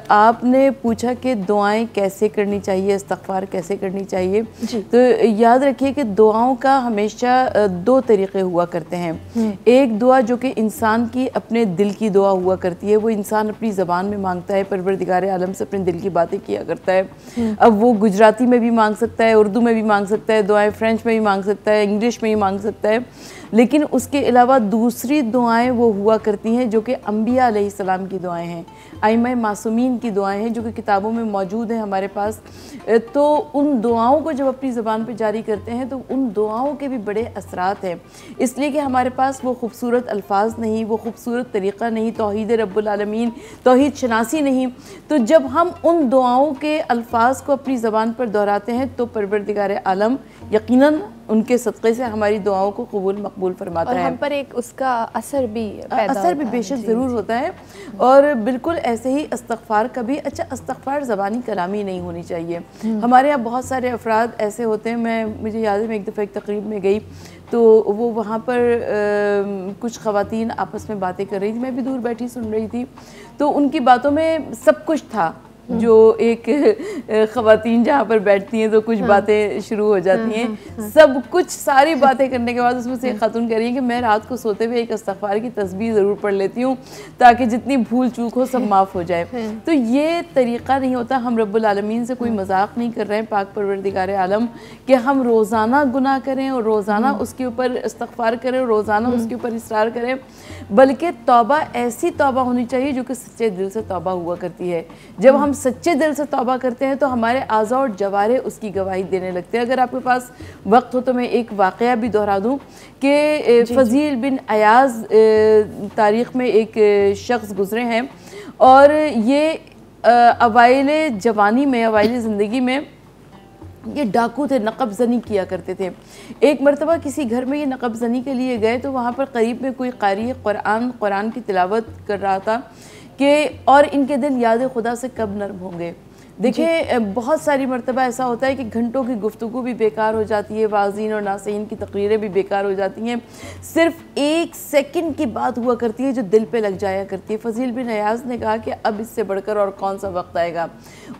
आपने पूछा कि दुआएं कैसे करनी चाहिए, इस्तग़फ़ार कैसे करनी चाहिए, तो याद रखिए कि दुआओं का हमेशा दो तरीक़े हुआ करते हैं। एक दुआ जो कि इंसान की अपने दिल की दुआ हुआ करती है, वो इंसान अपनी ज़बान में मांगता है, परवरदिगार आलम से अपने दिल की बातें किया करता है। अब वो गुजराती में भी मांग सकता है, उर्दू में भी मांग सकता है, दुआएं फ्रेंच में भी मांग सकता है, इंग्लिश में भी मांग सकता है, लेकिन उसके अलावा दूसरी दुआएं वो हुआ करती हैं जो कि अम्बिया अलैहिस्सलाम की दुआएं हैं, आइम्मा मासूमीन की दुआएं हैं, जो कि किताबों में मौजूद हैं हमारे पास। तो उन दुआओं को जब अपनी ज़बान पे जारी करते हैं तो उन दुआओं के भी बड़े असरात हैं, इसलिए कि हमारे पास वो खूबसूरत अल्फाज नहीं, वो खूबसूरत तरीक़ा नहीं, तौहीद रब्बुल आलमीन, तौहीद शनासी नहीं। तो जब हम उन दुआओं के अल्फाज को अपनी ज़बान पर दोहराते हैं तो परवरदिगार आलम यकीनन उनके सदक़े से हमारी दुआओं को कबूल मकबूल फरमाता है, और हम पर एक उसका असर भी बेशक ज़रूर होता है। और बिल्कुल ऐसे ही इस्तग़फ़ार का भी, अच्छा इस्तग़फ़ार ज़बानी कलामी नहीं होनी चाहिए। हमारे यहाँ बहुत सारे अफराद ऐसे होते हैं, मुझे याद है मैं एक दफ़ा एक तकरीब में गई तो वो वहाँ पर कुछ ख़वातीन आपस में बातें कर रही थी, मैं भी दूर बैठी सुन रही थी, तो उनकी बातों में सब कुछ था जो एक ख़वातीन जहाँ पर बैठती हैं तो कुछ बातें शुरू हो जाती हैं, सब कुछ सारी बातें करने के बाद उसमें से एक खातून कह रही है कि मैं रात को सोते हुए एक इस्तग़फ़ार की तस्बीह ज़रूर पढ़ लेती हूँ ताकि जितनी भूल चूक हो सब माफ़ हो जाए। तो ये तरीक़ा नहीं होता। हम रब्बुल आलमीन से कोई मजाक नहीं कर रहे हैं, पाक परवरदिगार आलम, कि हम रोज़ाना गुनाह करें और रोज़ाना उसके ऊपर इस्तग़फ़ार करें और रोज़ाना उसके ऊपर इसरार करें, बल्कि तौबा ऐसी तौबा होनी चाहिए जो कि सच्चे दिल से तौबा हुआ करती है। जब हम सच्चे दिल से तौबा करते हैं तो हमारे आज़ा और जवारे उसकी गवाही देने लगते हैं। अगर आपके पास वक्त हो तो मैं एक वाक़या भी दोहरा दूँ कि फ़ज़ील बिन अयाज़ तारीख़ में एक शख्स गुज़रे हैं, और ये अवाइले जवानी में, अवाइले ज़िंदगी में ये डाकू थे, नक़ब ज़नी किया करते थे। एक मरतबा किसी घर में ये नक़ब ज़नी के लिए गए तो वहाँ पर करीब में कोई क़ारी कुरान की तिलावत कर रहा था कि और इनके दिल याद खुदा से कब नर्म होंगे। देखिए बहुत सारी मरतबा ऐसा होता है कि घंटों की गुफ्तगू भी बेकार हो जाती है, वाज़ीन और नासीन की तकरीरें भी बेकार हो जाती हैं, सिर्फ एक सेकंड की बात हुआ करती है जो दिल पे लग जाया करती है। फ़ज़ील बिन अयाज़ ने कहा कि अब इससे बढ़कर और कौन सा वक्त आएगा।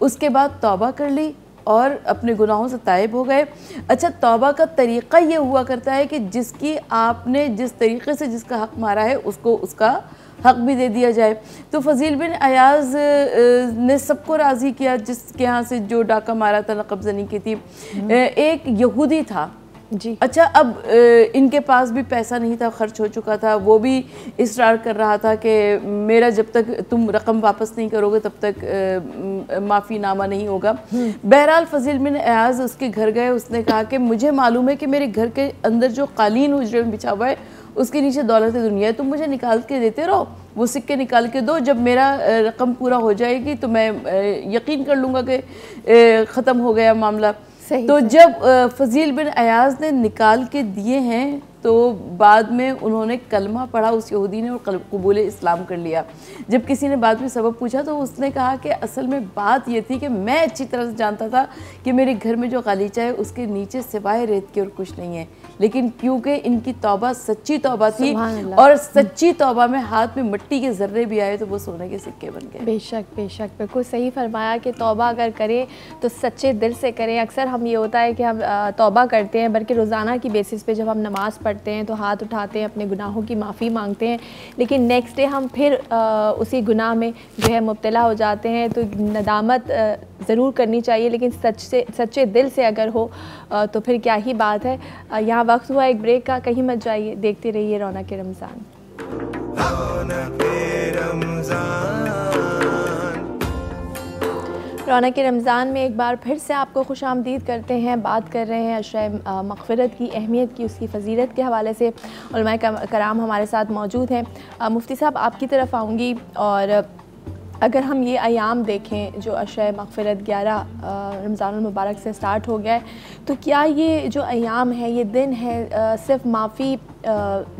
उसके बाद तौबा कर ली और अपने गुनाहों से ताइब हो गए। अच्छा, तौबा का तरीक़ा ये हुआ करता है कि जिसकी आपने जिस तरीक़े से जिसका हक़ मारा है उसको उसका हक़ भी दे दिया जाए। तो फ़ज़ील बिन अयाज़ ने सबको राज़ी किया जिसके यहाँ से जो डाका मारा था, नक़ब ज़नी की थी, एक यहूदी था जी। अच्छा, अब इनके पास भी पैसा नहीं था, ख़र्च हो चुका था, वो भी इसरार कर रहा था कि मेरा जब तक तुम रकम वापस नहीं करोगे तब तक माफ़ीनामा नहीं होगा। बहरहाल फ़ज़ील बिन अयाज़ उसके घर गए, उसने कहा कि मुझे मालूम है कि मेरे घर के अंदर जो कालीन हुजरे में बिछा हुआ है उसके नीचे दौलत दुनिया है, तुम मुझे निकाल के देते रहो, वो सिक्के निकाल के दो, जब मेरा रकम पूरा हो जाएगी तो मैं यकीन कर लूँगा कि ख़त्म हो गया मामला। तो जब फ़ज़ील बिन अयाज़ ने निकाल के दिए हैं तो बाद में उन्होंने कलमा पढ़ा उस यहूदी ने और कबूल इस्लाम कर लिया। जब किसी ने बाद में सबब पूछा तो उसने कहा कि असल में बात ये थी कि मैं अच्छी तरह से जानता था कि मेरे घर में जो गालीचा है उसके नीचे सिवाय रेत के और कुछ नहीं है, लेकिन क्योंकि इनकी तौबा सच्ची तौबा थी और सच्ची तौबा में हाथ में मिट्टी के ज़र्रे भी आए तो वो सोने के सिक्के बन गए। बेशक बेशक, बिल्कुल सही फरमाया कि तौबा अगर करें तो सच्चे दिल से करें। अक्सर हम ये होता है कि हम तौबा करते हैं, बल्कि रोज़ाना की बेसिस पे जब हम नमाज़ पढ़ते पड़ते हैं तो हाथ उठाते हैं, अपने गुनाहों की माफ़ी मांगते हैं, लेकिन नेक्स्ट डे हम फिर उसी गुनाह में जो है मुब्तला हो जाते हैं। तो नदामत ज़रूर करनी चाहिए, लेकिन सच्चे दिल से अगर हो तो फिर क्या ही बात है। यहाँ वक्त हुआ एक ब्रेक का, कहीं मत जाइए, देखते रहिए रौनक रमज़ान। रौनक रमज़ान में एक बार फिर से आपको खुशामदीद करते हैं। बात कर रहे हैं अशरे मग़फ़िरत की अहमियत की, उसकी फ़जीलत के हवाले से उलमाए कराम हमारे साथ मौजूद हैं। मुफ्ती साहब आपकी तरफ आऊँगी, और अगर हम ये अयाम देखें जो अशरे मग़फ़िरत 11 रमज़ानुल मुबारक से स्टार्ट हो गया है, तो क्या ये जो अयाम है, ये दिन है सिर्फ़ माफ़ी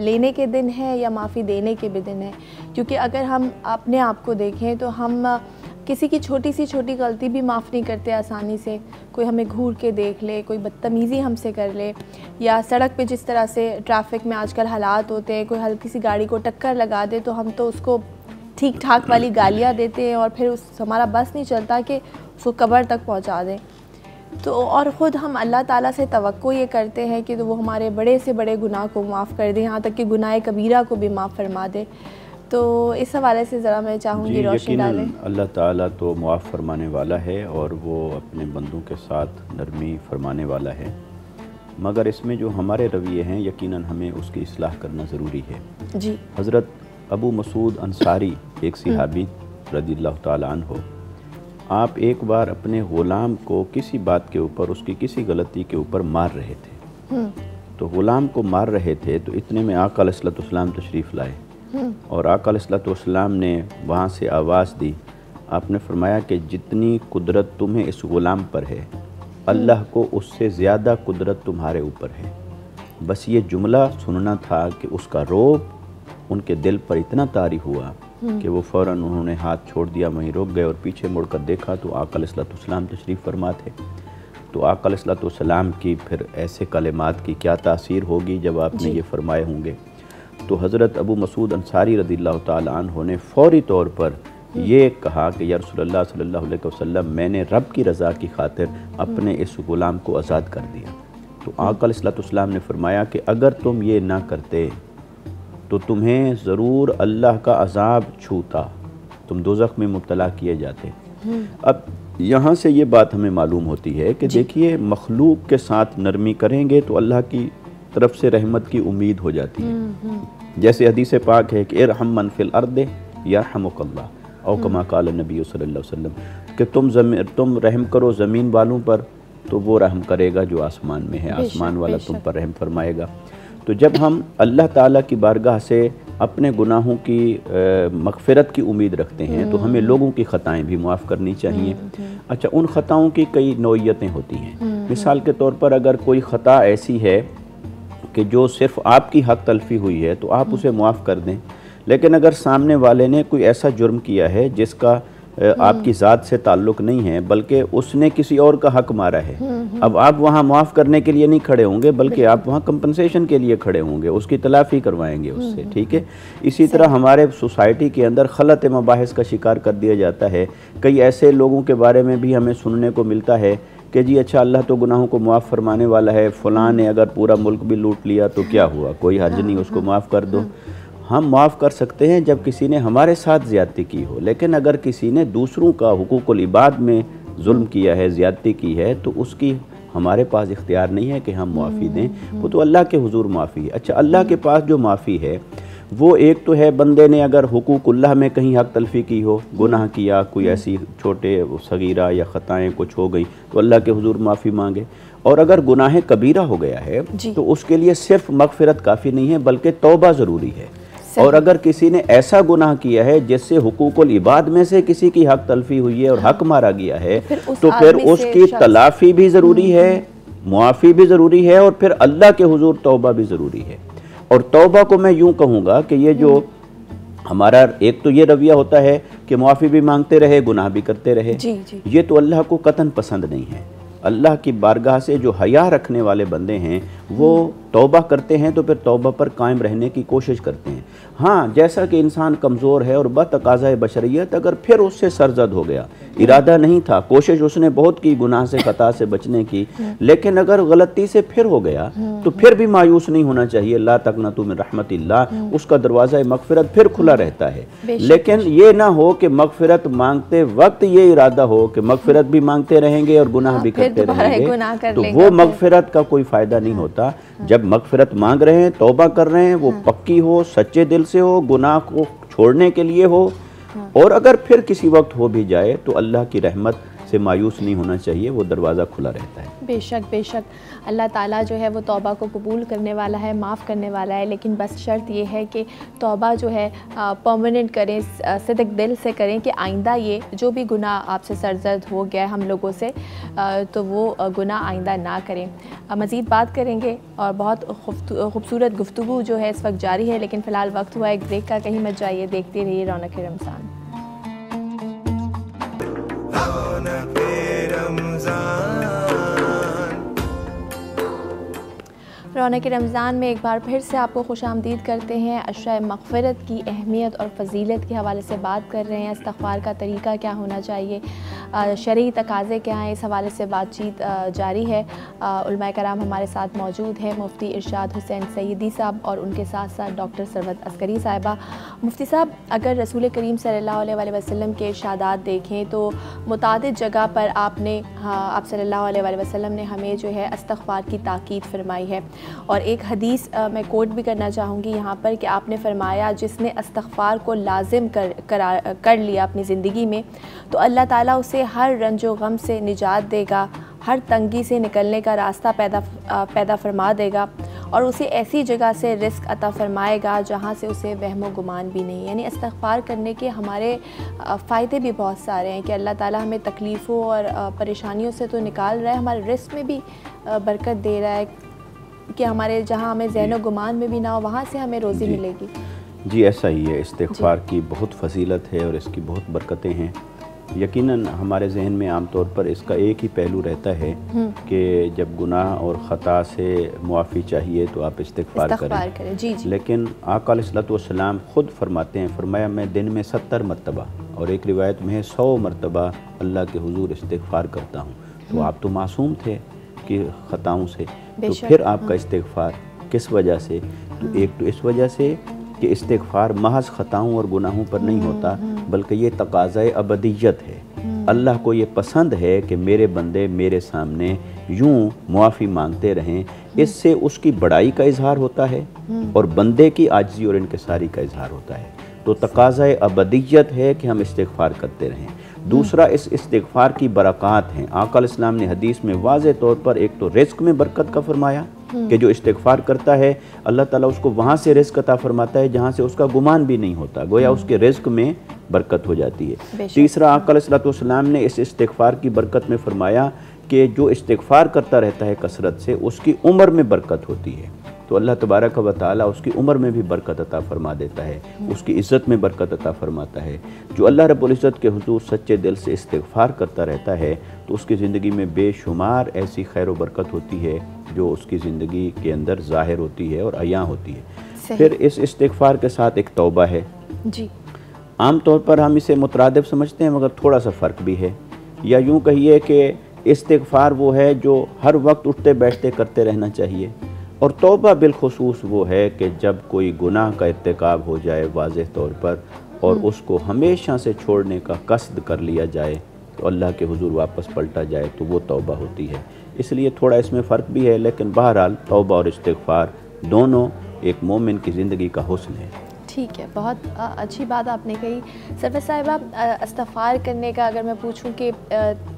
लेने के दिन है या माफ़ी देने के भी दिन है? क्योंकि अगर हम अपने आप को देखें तो हम किसी की छोटी सी छोटी गलती भी माफ़ नहीं करते आसानी से। कोई हमें घूर के देख ले, कोई बदतमीज़ी हमसे कर ले, या सड़क पे जिस तरह से ट्रैफिक में आजकल हालात होते हैं, कोई हल्की सी गाड़ी को टक्कर लगा दे तो हम तो उसको ठीक ठाक वाली गालियाँ देते हैं, और फिर हमारा बस नहीं चलता कि उसको कब्र तक पहुँचा दें। तो और ख़ुद हम अल्लाह ताला से तवक्को ये करते हैं कि तो वो हमारे बड़े से बड़े गुनाह को माफ़ कर दे, यहाँ तक कि गुनाह कबीरा को भी माफ़ फरमा दे। तो इस हवाले से ज़रा मैं चाहूँगी रोशनी डालें। अल्लाह ताला तो मुआफ़ फरमाने वाला है और वो अपने बंदों के साथ नरमी फरमाने वाला है, मगर इसमें जो हमारे रवैये हैं यकीनन हमें उसकी इस्लाह करना ज़रूरी है। जी। हज़रत अबू मसूद अंसारी एक सहाबी रज़ियल्लाहु ताला अन्हु, आप एक बार अपने ग़ुलाम को किसी बात के ऊपर, उसकी किसी गलती के ऊपर मार रहे थे। तो ग़ुलाम को मार रहे थे तो इतने में आका अलैहिस्सलाम तशरीफ़ लाए, और आका अलैहिस्सलाम ने वहाँ से आवाज़ दी। आपने फरमाया कि जितनी कुदरत तुम्हें इस ग़ुलाम पर है, अल्लाह को उससे ज़्यादा कुदरत तुम्हारे ऊपर है। बस ये जुमला सुनना था कि उसका रोब उनके दिल पर इतना तारी हुआ कि वो फ़ौरन उन्होंने हाथ छोड़ दिया, वहीं रुक गए, और पीछे मुड़कर देखा तो आका अलैहिस्सलाम तशरीफ़ फरमा थे। तो आका अलैहिस्सलाम की फिर ऐसे कलिमात की क्या तासीर होगी जब आपने ये फरमाए होंगे। तो हज़रत अबू मसूद अंसारी रज़ियल्लाहु ताला अन्हु ने फ़ौरी तौर पर ये कहा कि या रसूलल्लाह सल्लल्लाहु अलैहि वसल्लम, मैंने रब की रज़ा की खातिर अपने इस ग़ुलाम को आज़ाद कर दिया। तो आका अलैहिस्सलाम ने फरमाया कि अगर तुम ये ना करते तो तुम्हें ज़रूर अल्लाह का अज़ाब छूता, तुम दोज़ख में मुब्तला किए जाते। अब यहाँ से ये बात हमें मालूम होती है कि देखिए, मखलूक के साथ नरमी करेंगे तो अल्लाह की तरफ से रहमत की उम्मीद हो जाती है। जैसे हदीस पाक है कि इरहम मन फिल अर्द यरहमुकल्लाह, औ कमा क़ाल नबी सल्लल्लाहु अलैहि वसल्लम, कि तुम रहम करो ज़मीन वालों पर तो वो रहम करेगा जो आसमान में है, आसमान वाला तुम पर रहम फरमाएगा। तो जब हम अल्लाह ताला की बारगाह से अपने गुनाहों की मग़फ़िरत की उम्मीद रखते हैं तो हमें लोगों की ख़ताएँ भी माफ़ करनी चाहिए। अच्छा, उन ख़ताओं की कई नौइयतें होती हैं। मिसाल के तौर पर अगर कोई ख़ता ऐसी है कि जो सिर्फ़ आपकी हक़ तलफ़ी हुई है तो आप उसे माफ़ कर दें, लेकिन अगर सामने वाले ने कोई ऐसा जुर्म किया है जिसका आपकी ज़ात से ताल्लुक़ नहीं है, बल्कि उसने किसी और का हक़ मारा है, अब आप वहाँ माफ़ करने के लिए नहीं खड़े होंगे, बल्कि आप वहाँ कंपनसेशन के लिए खड़े होंगे, उसकी तलाफ़ी करवाएंगे उससे। ठीक है। इसी तरह हमारे सोसाइटी के अंदर खलत मबाहिस का शिकार कर दिया जाता है। कई ऐसे लोगों के बारे में भी हमें सुनने को मिलता है कि जी अच्छा, अल्लाह तो गुनाहों को माफ़ फरमाने वाला है, फ़लाँ ने अगर पूरा मुल्क भी लूट लिया तो क्या हुआ, कोई हर्ज नहीं, उसको माफ़ कर दो। हम माफ़ कर सकते हैं जब किसी ने हमारे साथ ज़्यादती की हो, लेकिन अगर किसी ने दूसरों का हुकूकुल इबाद में जुल्म किया है, ज़्यादती की है, तो उसकी हमारे पास इख्तियार नहीं है कि हम माफ़ी दें, वो तो अल्लाह के हुजूर माफ़ी है। अच्छा, अल्लाह के पास जो माफ़ी है वो एक तो है बंदे ने अगर हुकूकुल्लाह में कहीं हक़ तलफ़ी की हो, गुनाह किया, कोई ऐसी छोटे सगीरा या ख़ताएँ कुछ हो गई तो अल्लाह के हुजूर माफ़ी मांगे। और अगर गुनाह कबीरा हो गया है तो उसके लिए सिर्फ मग़फ़िरत काफ़ी नहीं है, बल्कि तौबा ज़रूरी है। और अगर किसी ने ऐसा गुनाह किया है जिससे हुकूकुल इबाद में से किसी की हक़ तलफ़ी हुई है और हक़ मारा गया है, तो फिर उसकी तलाफ़ी भी ज़रूरी है, मुआफ़ी भी ज़रूरी है, और फिर अल्लाह के हुजूर तौबा भी ज़रूरी है। और तौबा को मैं यूँ कहूँगा कि ये जो हमारा एक तो ये रवैया होता है कि मुआफ़ी भी मांगते रहे, गुनाह भी करते रहे, ये तो अल्लाह को कतन पसंद नहीं है। अल्लाह की बारगाह से जो हया रखने वाले बंदे हैं वो तौबा करते हैं तो फिर तौबा पर कायम रहने की कोशिश करते हैं। हाँ, जैसा कि इंसान कमज़ोर है और बतकाज़ा बशरियत अगर फिर उससे सरजद हो गया, इरादा नहीं था, कोशिश उसने बहुत की गुनाह से खता से बचने की, लेकिन अगर गलती से फिर हो गया तो फिर भी मायूस नहीं होना चाहिए। ला तक़नतू मिन रहमतिल्लाह, उसका दरवाज़ा मग़फ़िरत फिर खुला रहता है। लेकिन ये ना हो कि मग़फ़िरत मांगते वक्त ये इरादा हो कि मग़फ़िरत भी मांगते रहेंगे और गुनाह भी करते रहेंगे, तो वो मग़फ़िरत का कोई फ़ायदा नहीं होता। जब मग़फ़िरत मांग रहे हैं, तौबा कर रहे हैं, वो पक्की हो, सच्चे दिल से हो, गुनाह को छोड़ने के लिए हो, और अगर फिर किसी वक्त हो भी जाए तो अल्लाह की रहमत से मायूस नहीं होना चाहिए, वो दरवाज़ा खुला रहता है। बेशक बेशक अल्लाह ताला जो है वो तौबा को कबूल करने वाला है, माफ़ करने वाला है, लेकिन बस शर्त ये है कि तौबा जो है परमानेंट करें, सिद्क दिल से करें कि आइंदा ये जो भी गुनाह आपसे सरजद हो गया हम लोगों से, तो वो गुनाह आइंदा ना करें। मज़ीद बात करेंगे और बहुत खूबसूरत गुफ्तगू जो है इस वक्त जारी है, लेकिन फ़िलहाल वक्त हुआ एक ब्रेक का। कहीं मत जाइए, देखते रहिए रौनक रमज़ान। रौनक रमज़ान में एक बार फिर से आपको खुशामदीद करते हैं। अशरा मग़फ़िरत की अहमियत और फ़जीलत के हवाले से बात कर रहे हैं। इस्तिग़फ़ार का तरीका क्या होना चाहिए, शरई तकाज़े क्या हैं, इस हवाले से बातचीत जारी है। उलमाए कराम हमारे साथ मौजूद हैं, मुफ्ती इरशाद हुसैन सईदी साहब और उनके साथ साथ डॉक्टर सरवत अस्करी साहिबा। मुफ्ती साहब, अगर रसूल करीम सल्लल्लाहु अलैहि वसल्लम के इरशादात देखें तो मुतादिद जगह पर आप सल्लल्लाहु अलैहि वसल्लम ने हमें जो है इस्तिग़फ़ार की ताकीद फ़रमाई है, और एक हदीस मैं कोट भी करना चाहूँगी यहाँ पर कि आपने फ़रमाया, जिसने इस्तिग़फ़ार को लाजिम कर लिया अपनी ज़िंदगी में तो अल्लाह ताला उसे हर रंजो गम से निजात देगा, हर तंगी से निकलने का रास्ता पैदा फरमा देगा, और उसे ऐसी जगह से रिस्क अता फ़रमाएगा जहाँ से उसे वहमो गुमान भी नहीं। यानी इस्तिग़फ़ार करने के हमारे फ़ायदे भी बहुत सारे हैं कि अल्लाह ताला हमें तकलीफ़ों और परेशानियों से तो निकाल रहा है, हमारे रिस्क में भी बरकत दे रहा है कि हमारे जहाँ हमें ज़हनो गुमान में भी ना हो, वहाँ से हमें रोज़ी मिलेगी। जी, ऐसा ही है। इस्तिग़फ़ार की बहुत फजीलत है और इसकी बहुत बरकतें हैं। यकीनन हमारे जहन में आमतौर पर इसका एक ही पहलू रहता है कि जब गुनाह और ख़ता से मुआफ़ी चाहिए तो आप इस्तिग़फ़ार करें। जी। लेकिन आका अलैहिस्सलाम ख़ुद फरमाते हैं, फरमाया मैं दिन में 70 मरतबा और एक रिवायत में है 100 मरतबा अल्लाह के हुज़ूर इस्तिग़फ़ार करता हूँ। तो आप तो मासूम थे कि ख़ताओं से, तो फिर आपका इस्तिग़फ़ार किस वजह से? तो एक तो इस वजह से कि इस्तिग़फ़ार महज़ ख़ताओं और गुनाहों पर नहीं होता, बल्कि ये तक़ाज़ाए अबदियत है। अल्लाह को ये पसंद है कि मेरे बंदे मेरे सामने यूँ मुआफ़ी मांगते रहें, इससे उसकी बड़ाई का इजहार होता है और बंदे की आजिज़ी और इनकिसारी का इजहार होता है। तो तक़ाज़ाए अबदियत है कि हम इस्तिग़फ़ार करते रहें। दूसरा, इस इस्तिग़फ़ार की बरक़ात हैं। आका अलैहिस्सलाम ने हदीस में वाज़े तौर पर एक तो रिज़्क़ में बरकत का फरमाया कि जो इस्तिग़फ़ार करता है अल्लाह ताला उसको वहाँ से रिज़्क़ अता फरमाता है जहाँ से उसका गुमान भी नहीं होता, गोया उसके रिज़्क़ में बरकत हो जाती है। तीसरा, आका अलैहिस्सलाम ने इस इस्तिग़फ़ार की बरकत में फरमाया कि जो इस्तिग़फ़ार करता रहता है कसरत से, उसकी उम्र में बरकत होती है। तो अल्लाह तबारक व तआला उसकी उम्र में भी बरकत अता फरमा देता है, उसकी इज़्ज़त में बरकत अता फरमाता है। जो अल्लाह रब्बुल इज़्ज़त के हुज़ूर सच्चे दिल से इस्तिग़फ़ार करता रहता है तो उसकी ज़िंदगी में बेशुमार ऐसी खैर व बरकत होती है जो उसकी ज़िंदगी के अंदर ज़ाहिर होती है और अयां होती है। फिर इस इस्तिग़फ़ार के साथ एक तौबा है। जी। आम तौर पर हम इसे मुतरादिफ समझते हैं, मगर थोड़ा सा फ़र्क भी है। या यूँ कहिए कि इस्तिग़फ़ार वो है जो हर वक्त उठते बैठते करते रहना चाहिए, और तौबा बिलखुसूस वो है कि जब कोई गुनाह का इर्तिकाब हो जाए वाज़ेह तौर पर और उसको हमेशा से छोड़ने का कस्द कर लिया जाए तो अल्लाह के हुज़ूर वापस पलटा जाए, तो वो तौबा होती है। इसलिए थोड़ा इसमें फ़र्क भी है, लेकिन बहरहाल तौबा और इस्तिग़फ़ार दोनों एक मोमिन की ज़िंदगी का हुस्न है। ठीक है, बहुत अच्छी बात आपने कही। सरवत साहिबा, इस्तिग़फ़ार करने का अगर मैं पूछूं कि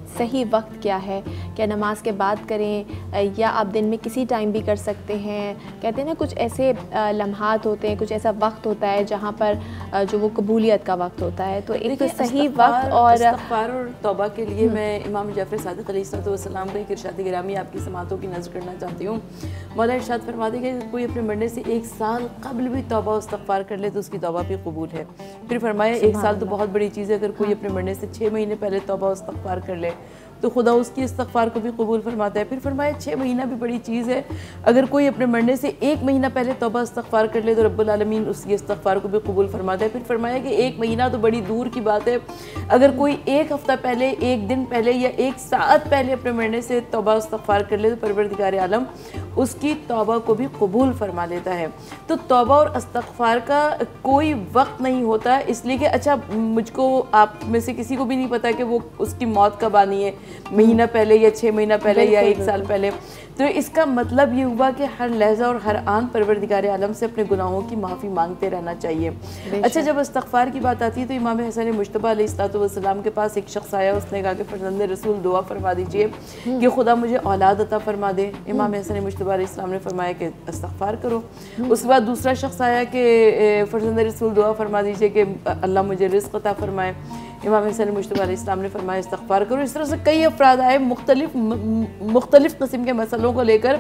सही वक्त क्या है, क्या नमाज के बाद करें या आप दिन में किसी टाइम भी कर सकते हैं? कहते हैं ना कुछ ऐसे लम्हात होते हैं, कुछ ऐसा वक्त होता है जहाँ पर जो वो कबूलियत का वक्त होता है, तो एक तो सही वक्त और इस्तिग़फ़ार और तौबा के लिए मैं इमाम जाफ़र सादिक़ अलैहिस्सलाम का एक इरशाद गिरामी आपकी समातों की नज़र करना चाहती हूँ। मौला इरशाद फरमाते हैं कि कोई अपने मरने से 1 साल कबल भी तौबा और इस्तिग़फ़ार कर ले तो उसकी तौबा भी कबूल है। फिर फरमाया 1 साल तो बहुत बड़ी चीज़ है, अगर कोई अपने मरने से 6 महीने पहले तौबा और इस्तिग़फ़ार कर ले तो खुदा उसकी इस्तग़फ़ार को भी कबूल फरमाता है। फिर फरमाया 6 महीना भी बड़ी चीज़ है, अगर कोई अपने मरने से 1 महीना पहले तौबा इस्तग़फ़ार कर ले तो रब्बुल आलमीन उसकी इस्तग़फ़ार को भी कबूल फरमाता है। फिर फरमाया कि 1 महीना तो बड़ी दूर की बात है, अगर कोई 1 हफ़्ता पहले, 1 दिन पहले या 1 साल पहले अपने मरने से तौबा इस्तग़फ़ार कर ले तो परवरदिगार आलम उसकी तौबा को भी कबूल फरमा लेता है। तो तौबा और इस्तग़फ़ार का कोई वक्त नहीं होता, इसलिए कि अच्छा मुझको आप में से किसी को भी नहीं पता कि वो उसकी मौत कब आनी है, महीना पहले या 6 महीना पहले या 1 साल पहले। तो इसका मतलब ये हुआ कि हर लहजा और हर आन परवरदिगार आलम से अपने गुनाहों की माफ़ी मांगते रहना चाहिए। अच्छा, जब इस्तग़फ़ार की बात आती है तो इमाम हसन मुज्तबा अलैहिस्सलाम के पास एक शख्स आया, उसने कहा कि फरज़ंद रसूल दुआ फरमा दीजिए कि खुदा मुझे औलाद अता फरमा दे। इमाम हसन मुज्तबा अलैहिस्सलाम ने फरमाया कि इस्तग़फ़ार करो। उसके बाद दूसरा शख्स आया कि फरज़ंद रसूल दुआ फरमा दीजिए कि अल्लाह मुझे रिज़्क़ अता फरमाए। इमाम हसन मुज्तबा अलैहिस्सलाम ने फरमाया इस्तग़फ़ार करो। इस तरह से कई अफराद आए मुख्तलिफ़ किस्म के मसलों को लेकर,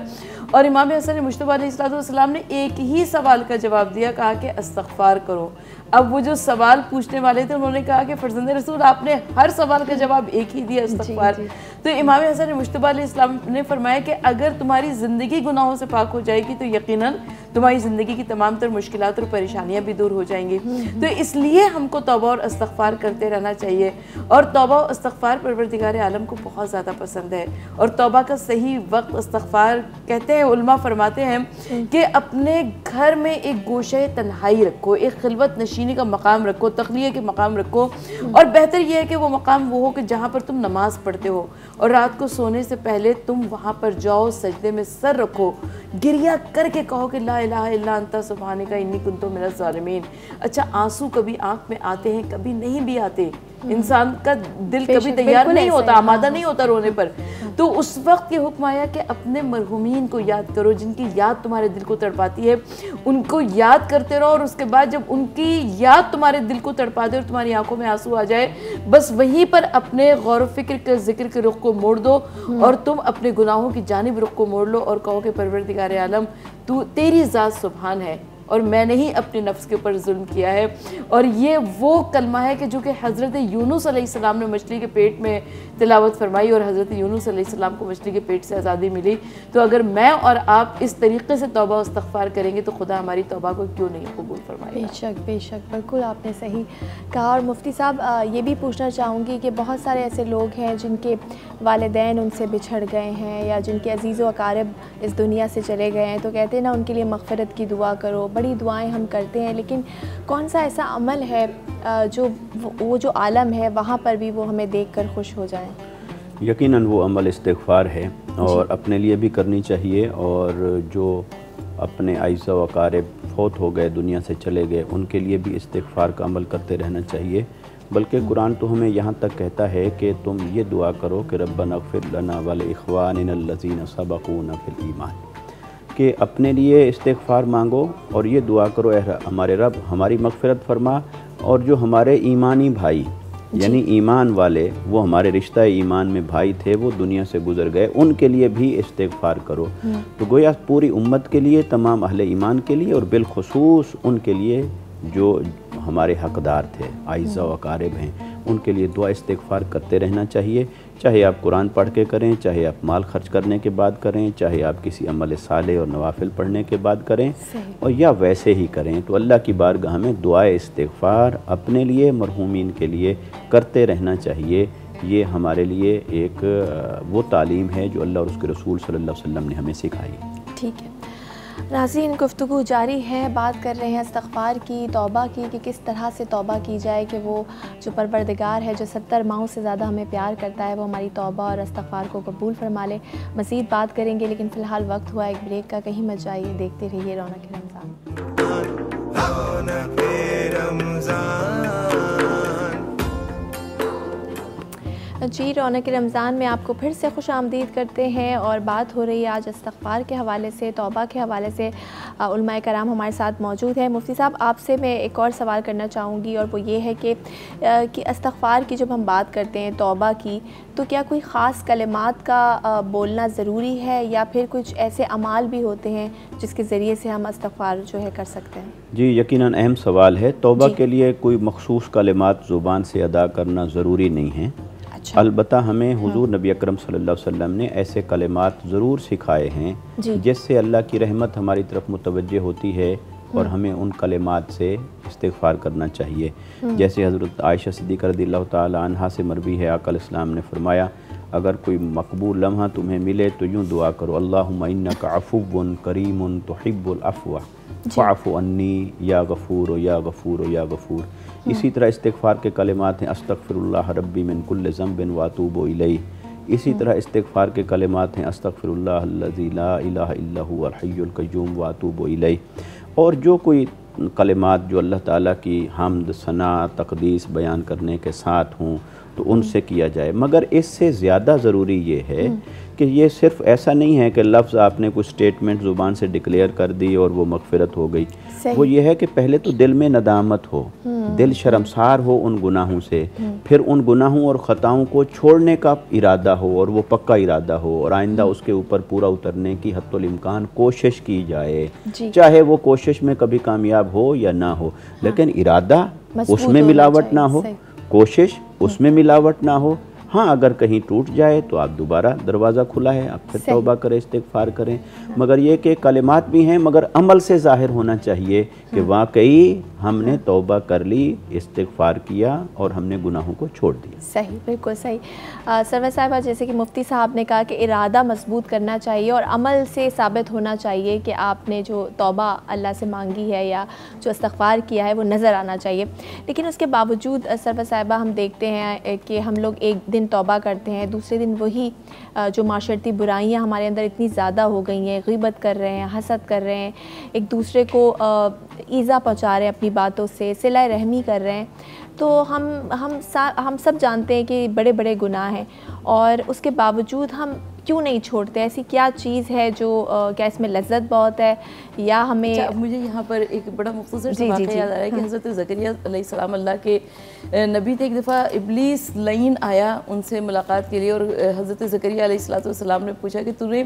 और इमाम हसन मुज्तबा अलैहिस्सलाम ने एक ही सवाल का जवाब दिया, कहा कि इस्तग़फ़ार करो। अब वो जो सवाल पूछने वाले थे उन्होंने कहा कि फरज़ंद रसूल आपने हर सवाल का जवाब एक ही दिया, इस्तग़फ़ार। तो इमाम हसन मुज्तबा अलैहिस्सलाम ने फरमाया कि अगर तुम्हारी ज़िंदगी गुनाहों से पाक हो जाएगी तो यकीनन तुम्हारी ज़िंदगी की तमाम तर मुश्किलात और परेशानियाँ भी दूर हो जाएंगी। तो इसलिए हमको तौबा और इस्तग़फ़ार करते रहना चाहिए, और तौबा और इस्तग़फ़ार परवरदिगार आलम को बहुत ज़्यादा पसंद है। और तौबा का सही वक्त इस्तग़फ़ार, कहते हैं उलमा फरमाते हैं कि अपने घर में एक गोशे तन्हाई रखो, एक खिलवत नशीनी का मकाम रखो, तख़लिये के मकाम रखो, और बेहतर यह है कि वो मकाम वो हो कि जहाँ पर तुम नमाज़ पढ़ते हो, और रात को सोने से पहले तुम वहाँ पर जाओ, सजदे में सर रखो, गिरिया करके कहो कि ला इलाहा इल्ला अंता सुब्हानका इन्नी कुन्तु मिनज़ ज़ालिमीन। अच्छा, आंसू कभी आँख में आते हैं, कभी नहीं भी आते, इंसान का दिल कभी तैयार नहीं होता, आमादा नहीं होता रोने पर। तो उस वक्त ये हुक्म आया कि अपने मरहूमीन को याद करो, जिनकी याद तुम्हारे दिल को तड़पाती है, उनको याद करते रहो, और उसके बाद जब उनकी याद तुम्हारे दिल को तड़पा दे और तुम्हारी आंखों में आंसू आ जाए, बस वहीं पर अपने गौर फिक्र के जिक्र के रुख को मोड़ दो, और तुम अपने गुनाहों की जानिब रुख को मोड़ लो, और कहो कि परवरदिगार आलम तू, तेरी ज़ात सुभान है, और मैंने ही अपने नफ्स के ऊपर जुल्म किया है। और ये वो कलमा है कि जो कि हज़रत यूनुस अलैहिस्सलाम ने मछली के पेट में तिलावत फरमाई, और हज़रत यूनुस अलैहिस्सलाम को मछली के पेट से आज़ादी मिली। तो अगर मैं और आप इस तरीके से तौबा और इस्तग़फ़ार करेंगे तो खुदा हमारी तौबा को क्यों नहीं कबूल फरमाएगा। बेशक बेशक, बिल्कुल आपने सही कहा। और मुफ्ती साहब ये भी पूछना चाहूँगी कि बहुत सारे ऐसे लोग हैं जिनके वालिदैन उनसे बिछड़ गए हैं, या जिनके अजीज़ व अकारिब इस दुनिया से चले गए हैं, तो कहते हैं ना उनके लिए मग़फ़िरत की दुआ करो, बड़ी दुआएं हम करते हैं, लेकिन कौन सा ऐसा अमल है जो वो जो आलम है वहाँ पर भी वो हमें देखकर खुश हो जाएं? यकीनन वो अमल इस्तिग़फ़ार है, और अपने लिए भी करनी चाहिए, और जो अपने आइज़ा व अकारिब फ़ौत हो गए, दुनिया से चले गए, उनके लिए भी इस्तिग़फ़ार का अमल करते रहना चाहिए। बल्कि कुरान तो हमें यहाँ तक कहता है कि तुम ये दुआ करो कि रब्बना इग़फ़िर लना व लिइख़वानिना अल्लज़ीना सबक़ूना फ़िल ईमान, कि अपने लिए इस्तिग़फ़ार मांगो और ये दुआ करो, हमारे रब हमारी मग़फ़िरत फरमा, और जो हमारे ईमानी भाई यानी ईमान वाले, वो हमारे रिश्ता ईमान में भाई थे, वो दुनिया से गुज़र गए, उनके लिए भी इस्तिग़फ़ार करो। तो गोया पूरी उम्मत के लिए, तमाम अहले ईमान के लिए, और बिलखुसूस उनके लिए जो हमारे हक़दार थे, आइज़ा व अकारिब हैं, उनके लिए दुआ इस्तिग़फ़ार करते रहना चाहिए। चाहे आप कुरान पढ़ के करें, चाहे आप माल खर्च करने के बाद करें, चाहे आप किसी अमल साले और नवाफिल पढ़ने के बाद करें, और या वैसे ही करें, तो अल्लाह की बारगाह में दुआ इस्तिग़फ़ार अपने लिए, मरहूमीन के लिए करते रहना चाहिए। ये हमारे लिए एक वो तालीम है जो अल्लाह और उसके रसूल सल्लल्लाहु अलैहि वसल्लम ने हमें सिखाई। ठीक है नाज़रीन, गुफ्तगू जारी है, बात कर रहे हैं इस्तग़फ़ार की, तौबा की, कि किस तरह से तौबा की जाए कि वो जो परवरदिगार है, जो 70 माओं से ज़्यादा हमें प्यार करता है, वो हमारी तौबा और इस्तग़फ़ार को कबूल फरमा ले। मज़ीद बात करेंगे, लेकिन फ़िलहाल वक्त हुआ एक ब्रेक का, कहीं मत जाइए, देखते रहिए रौनक रमज़ान। जी, रौनक रमज़ान में आपको फिर से खुश आमदीद करते हैं, और बात हो रही है आज इस्तग़फ़ार के हवाले से, तौबा के हवाले से। उलमाए कराम हमारे साथ मौजूद हैं। मुफ्ती साहब, आपसे मैं एक और सवाल करना चाहूँगी, और वो ये है कि इस्तग़फ़ार की जब हम बात करते हैं, तौबा की, तो क्या कोई ख़ास कलिमात का बोलना ज़रूरी है, या फिर कुछ ऐसे अमाल भी होते हैं जिसके ज़रिए से हम इस्तग़फ़ार जो है कर सकते हैं? जी, यकीनन अहम सवाल है। तौबा के लिए कोई मख़सूस कलिमात ज़ुबान से अदा करना ज़रूरी नहीं है, अच्छा। अलबत्ता हमें हुजूर नबी अकरम सल्लल्लाहु अलैहि वसल्लम ने ऐसे कलिमात ज़रूर सिखाए हैं जिससे अल्लाह की रहमत हमारी तरफ मुतवज्जे होती है और हमें उन कलिमात से इस्तिग़फ़ार करना चाहिए। जैसे हज़रत आयशा सिद्दीक़ा रज़ियल्लाहु ताला अन्हा से मरवी है, आका अलैहिस्सलाम ने फरमाया, अगर कोई मकबूल लम्हा तुम्हें मिले तो यूँ दुआ करो, अल्लाहुम्मा इन्नका अफ़ुव्वुन करीमुन तुहिब्बुल अफ़्वा फ़अफ़ु अन्नी या गफ़ूर या गफ़ूर या गफ़ूर। इसी तरह इस्तिग़फ़ार के कलिमात हैं, अस्तग़फ़िरुल्लाह रब्बी मिन कुल्लि ज़ंबिन व अतूबु इलैहि। इसी तरह इस्तिग़फ़ार के कलिमात हैं, अस्तग़फ़िरुल्लाह अल्लज़ी ला इलाहा इल्ला हुवल हय्युल क़य्यूम व अतूबु इलैहि। और जो कोई कलिमात जो अल्लाह ताला की हम्द, सना, तक़दीस बयान करने के साथ हों तो उनसे किया जाए। मगर इससे ज़्यादा ज़रूरी ये है कि ये सिर्फ़ ऐसा नहीं है कि लफ्ज़ आपने कुछ स्टेटमेंट ज़ुबान से डिक्लेयर कर दी और वो मग़फ़िरत हो गई। वो ये है कि पहले तो दिल में नदामत हो, दिल शर्मसार हो उन गुनाहों से, फिर उन गुनाहों और ख़ताओं को छोड़ने का इरादा हो और वो पक्का इरादा हो और आइंदा उसके ऊपर पूरा उतरने की हत्तुल इम्कान कोशिश की जाए। चाहे वो कोशिश में कभी कामयाब हो या ना हो, लेकिन इरादा उसमें मिलावट ना हो, कोशिश उसमें मिलावट ना हो। हाँ, अगर कहीं टूट जाए तो आप दोबारा दरवाज़ा खुला है, आप फिर तौबा करें, इस्तिग़फ़ार करें। मगर ये कि कलिमात भी हैं मगर अमल से ज़ाहिर होना चाहिए कि वाकई हमने तौबा कर ली, इस्तिग़फ़ार किया और हमने गुनाहों को छोड़ दिया। सही, बिल्कुल सही। सरवर साहिबा, जैसे कि मुफ्ती साहब ने कहा कि इरादा मजबूत करना चाहिए और अमल से साबित होना चाहिए कि आपने जो तौबा अल्लाह से मांगी है या जो इस्तिग़फ़ार किया है वो नज़र आना चाहिए। लेकिन उसके बावजूद सरवर साहिबा हम देखते हैं कि हम लोग एक दिन तौबा करते हैं, दूसरे दिन वही जो माशरती बुराइयां हमारे अंदर इतनी ज़्यादा हो गई हैं, ग़ीबत कर रहे हैं, हसद कर रहे हैं, एक दूसरे को ईज़ा पहुंचा रहे हैं अपनी बातों से, सिला रहमी कर रहे हैं, तो हम सब जानते हैं कि बड़े बड़े गुनाह हैं और उसके बावजूद हम क्यों नहीं छोड़ते? ऐसी क्या चीज़ है जो क्या इसमें लज्जत बहुत है या हमें? अच्छा, मुझे यहाँ पर एक बड़ा मुख्तसर सा वाक़या याद आ रहा है कि हज़रत ज़करिया अलैहिस्सलाम, अल्लाह के नबी थे। एक दफ़ा इब्लीस लईन आया उनसे मुलाकात के लिए और हज़रत ज़करिया अलैहिस्सलाम ने पूछा कि तूने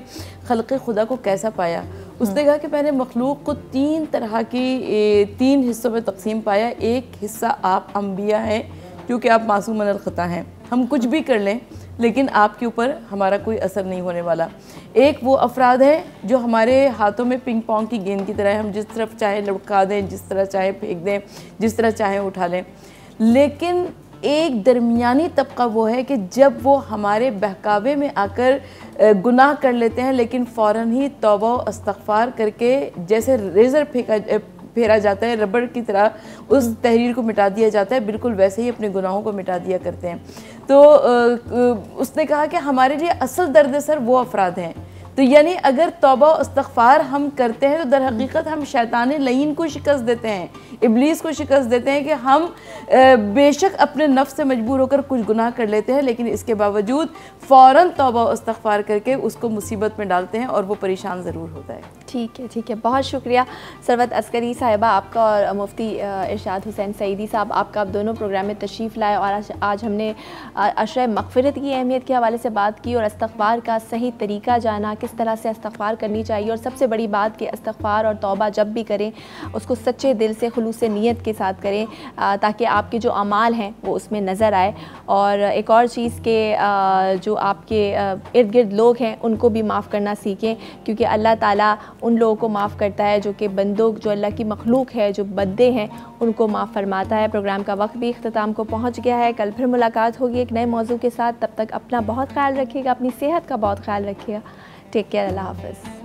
खल्क़ खुदा को कैसा पाया? उसने कहा कि मैंने मखलूक को तीन तरह की 3 हिस्सों में तकसीम पाया। एक हिस्सा आप अम्बिया हैं क्योंकि आप मासूम मिनल ख़ता हैं, हम कुछ भी कर लें लेकिन आपके ऊपर हमारा कोई असर नहीं होने वाला। एक वो अफराद हैं जो हमारे हाथों में पिंग पोंग की गेंद की तरह है, हम जिस तरफ चाहे लुढ़का दें, जिस तरह चाहे फेंक दें, जिस तरह चाहे उठा लें। लेकिन एक दरमियानी तबका वो है कि जब वो हमारे बहकावे में आकर गुनाह कर लेते हैं लेकिन फ़ौरन ही तौबा व इस्तिग़फ़ार करके जैसे रेज़र फेरा जाता है, रबड़ की तरह उस तहरीर को मिटा दिया जाता है, बिल्कुल वैसे ही अपने गुनाहों को मिटा दिया करते हैं। तो उसने कहा कि हमारे लिए असल दर्द सर वो अफराद हैं। तो यानी अगर तौबा व इस्तिग़फ़ार हम करते हैं तो दर हकीकत हम शैतान लईन को शिकस्त देते हैं, इब्लीस को शिकस्त देते हैं कि हम बेशक अपने नफ्स से मजबूर होकर कुछ गुनाह कर लेते हैं लेकिन इसके बावजूद फ़ौरन तौबा व इस्तिग़फ़ार करके उसको मुसीबत में डालते हैं और वो परेशान ज़रूर होता है। ठीक है, ठीक है, बहुत शुक्रिया सरवत अस्करी साहिबा आपका और मुफ्ती इरशाद हुसैन सईदी साहब आपका, आप दोनों प्रोग्राम में तशरीफ़ लाए और आज हमने अशर मग़फ़िरत की अहमियत के हवाले से बात की और इस्तिग़फ़ार का सही तरीका जाना, किस तरह से इस्तिग़फ़ार करनी चाहिए और सबसे बड़ी बात कि इस्तिग़फ़ार और तौबा जब भी करें उसको सच्चे दिल से, खुलूस से, नीयत के साथ करें ताकि आपके जो अमाल हैं वो उसमें नज़र आए। और एक और चीज़ के जो आपके इर्द गिर्द लोग हैं उनको भी माफ़ करना सीखें क्योंकि अल्लाह ताला उन लोगों को माफ़ करता है जो कि बंदों, जो अल्लाह की मखलूक है, जो बद्दे हैं उनको माफ़ फरमाता है। प्रोग्राम का वक्त भी इख्तिताम को पहुँच गया है। कल फिर मुलाकात होगी एक नए मौजू के साथ। तब तक अपना बहुत ख्याल रखिएगा, अपनी सेहत का बहुत ख्याल रखिएगा। टेक केयर, अल्लाह हाफ़िज़।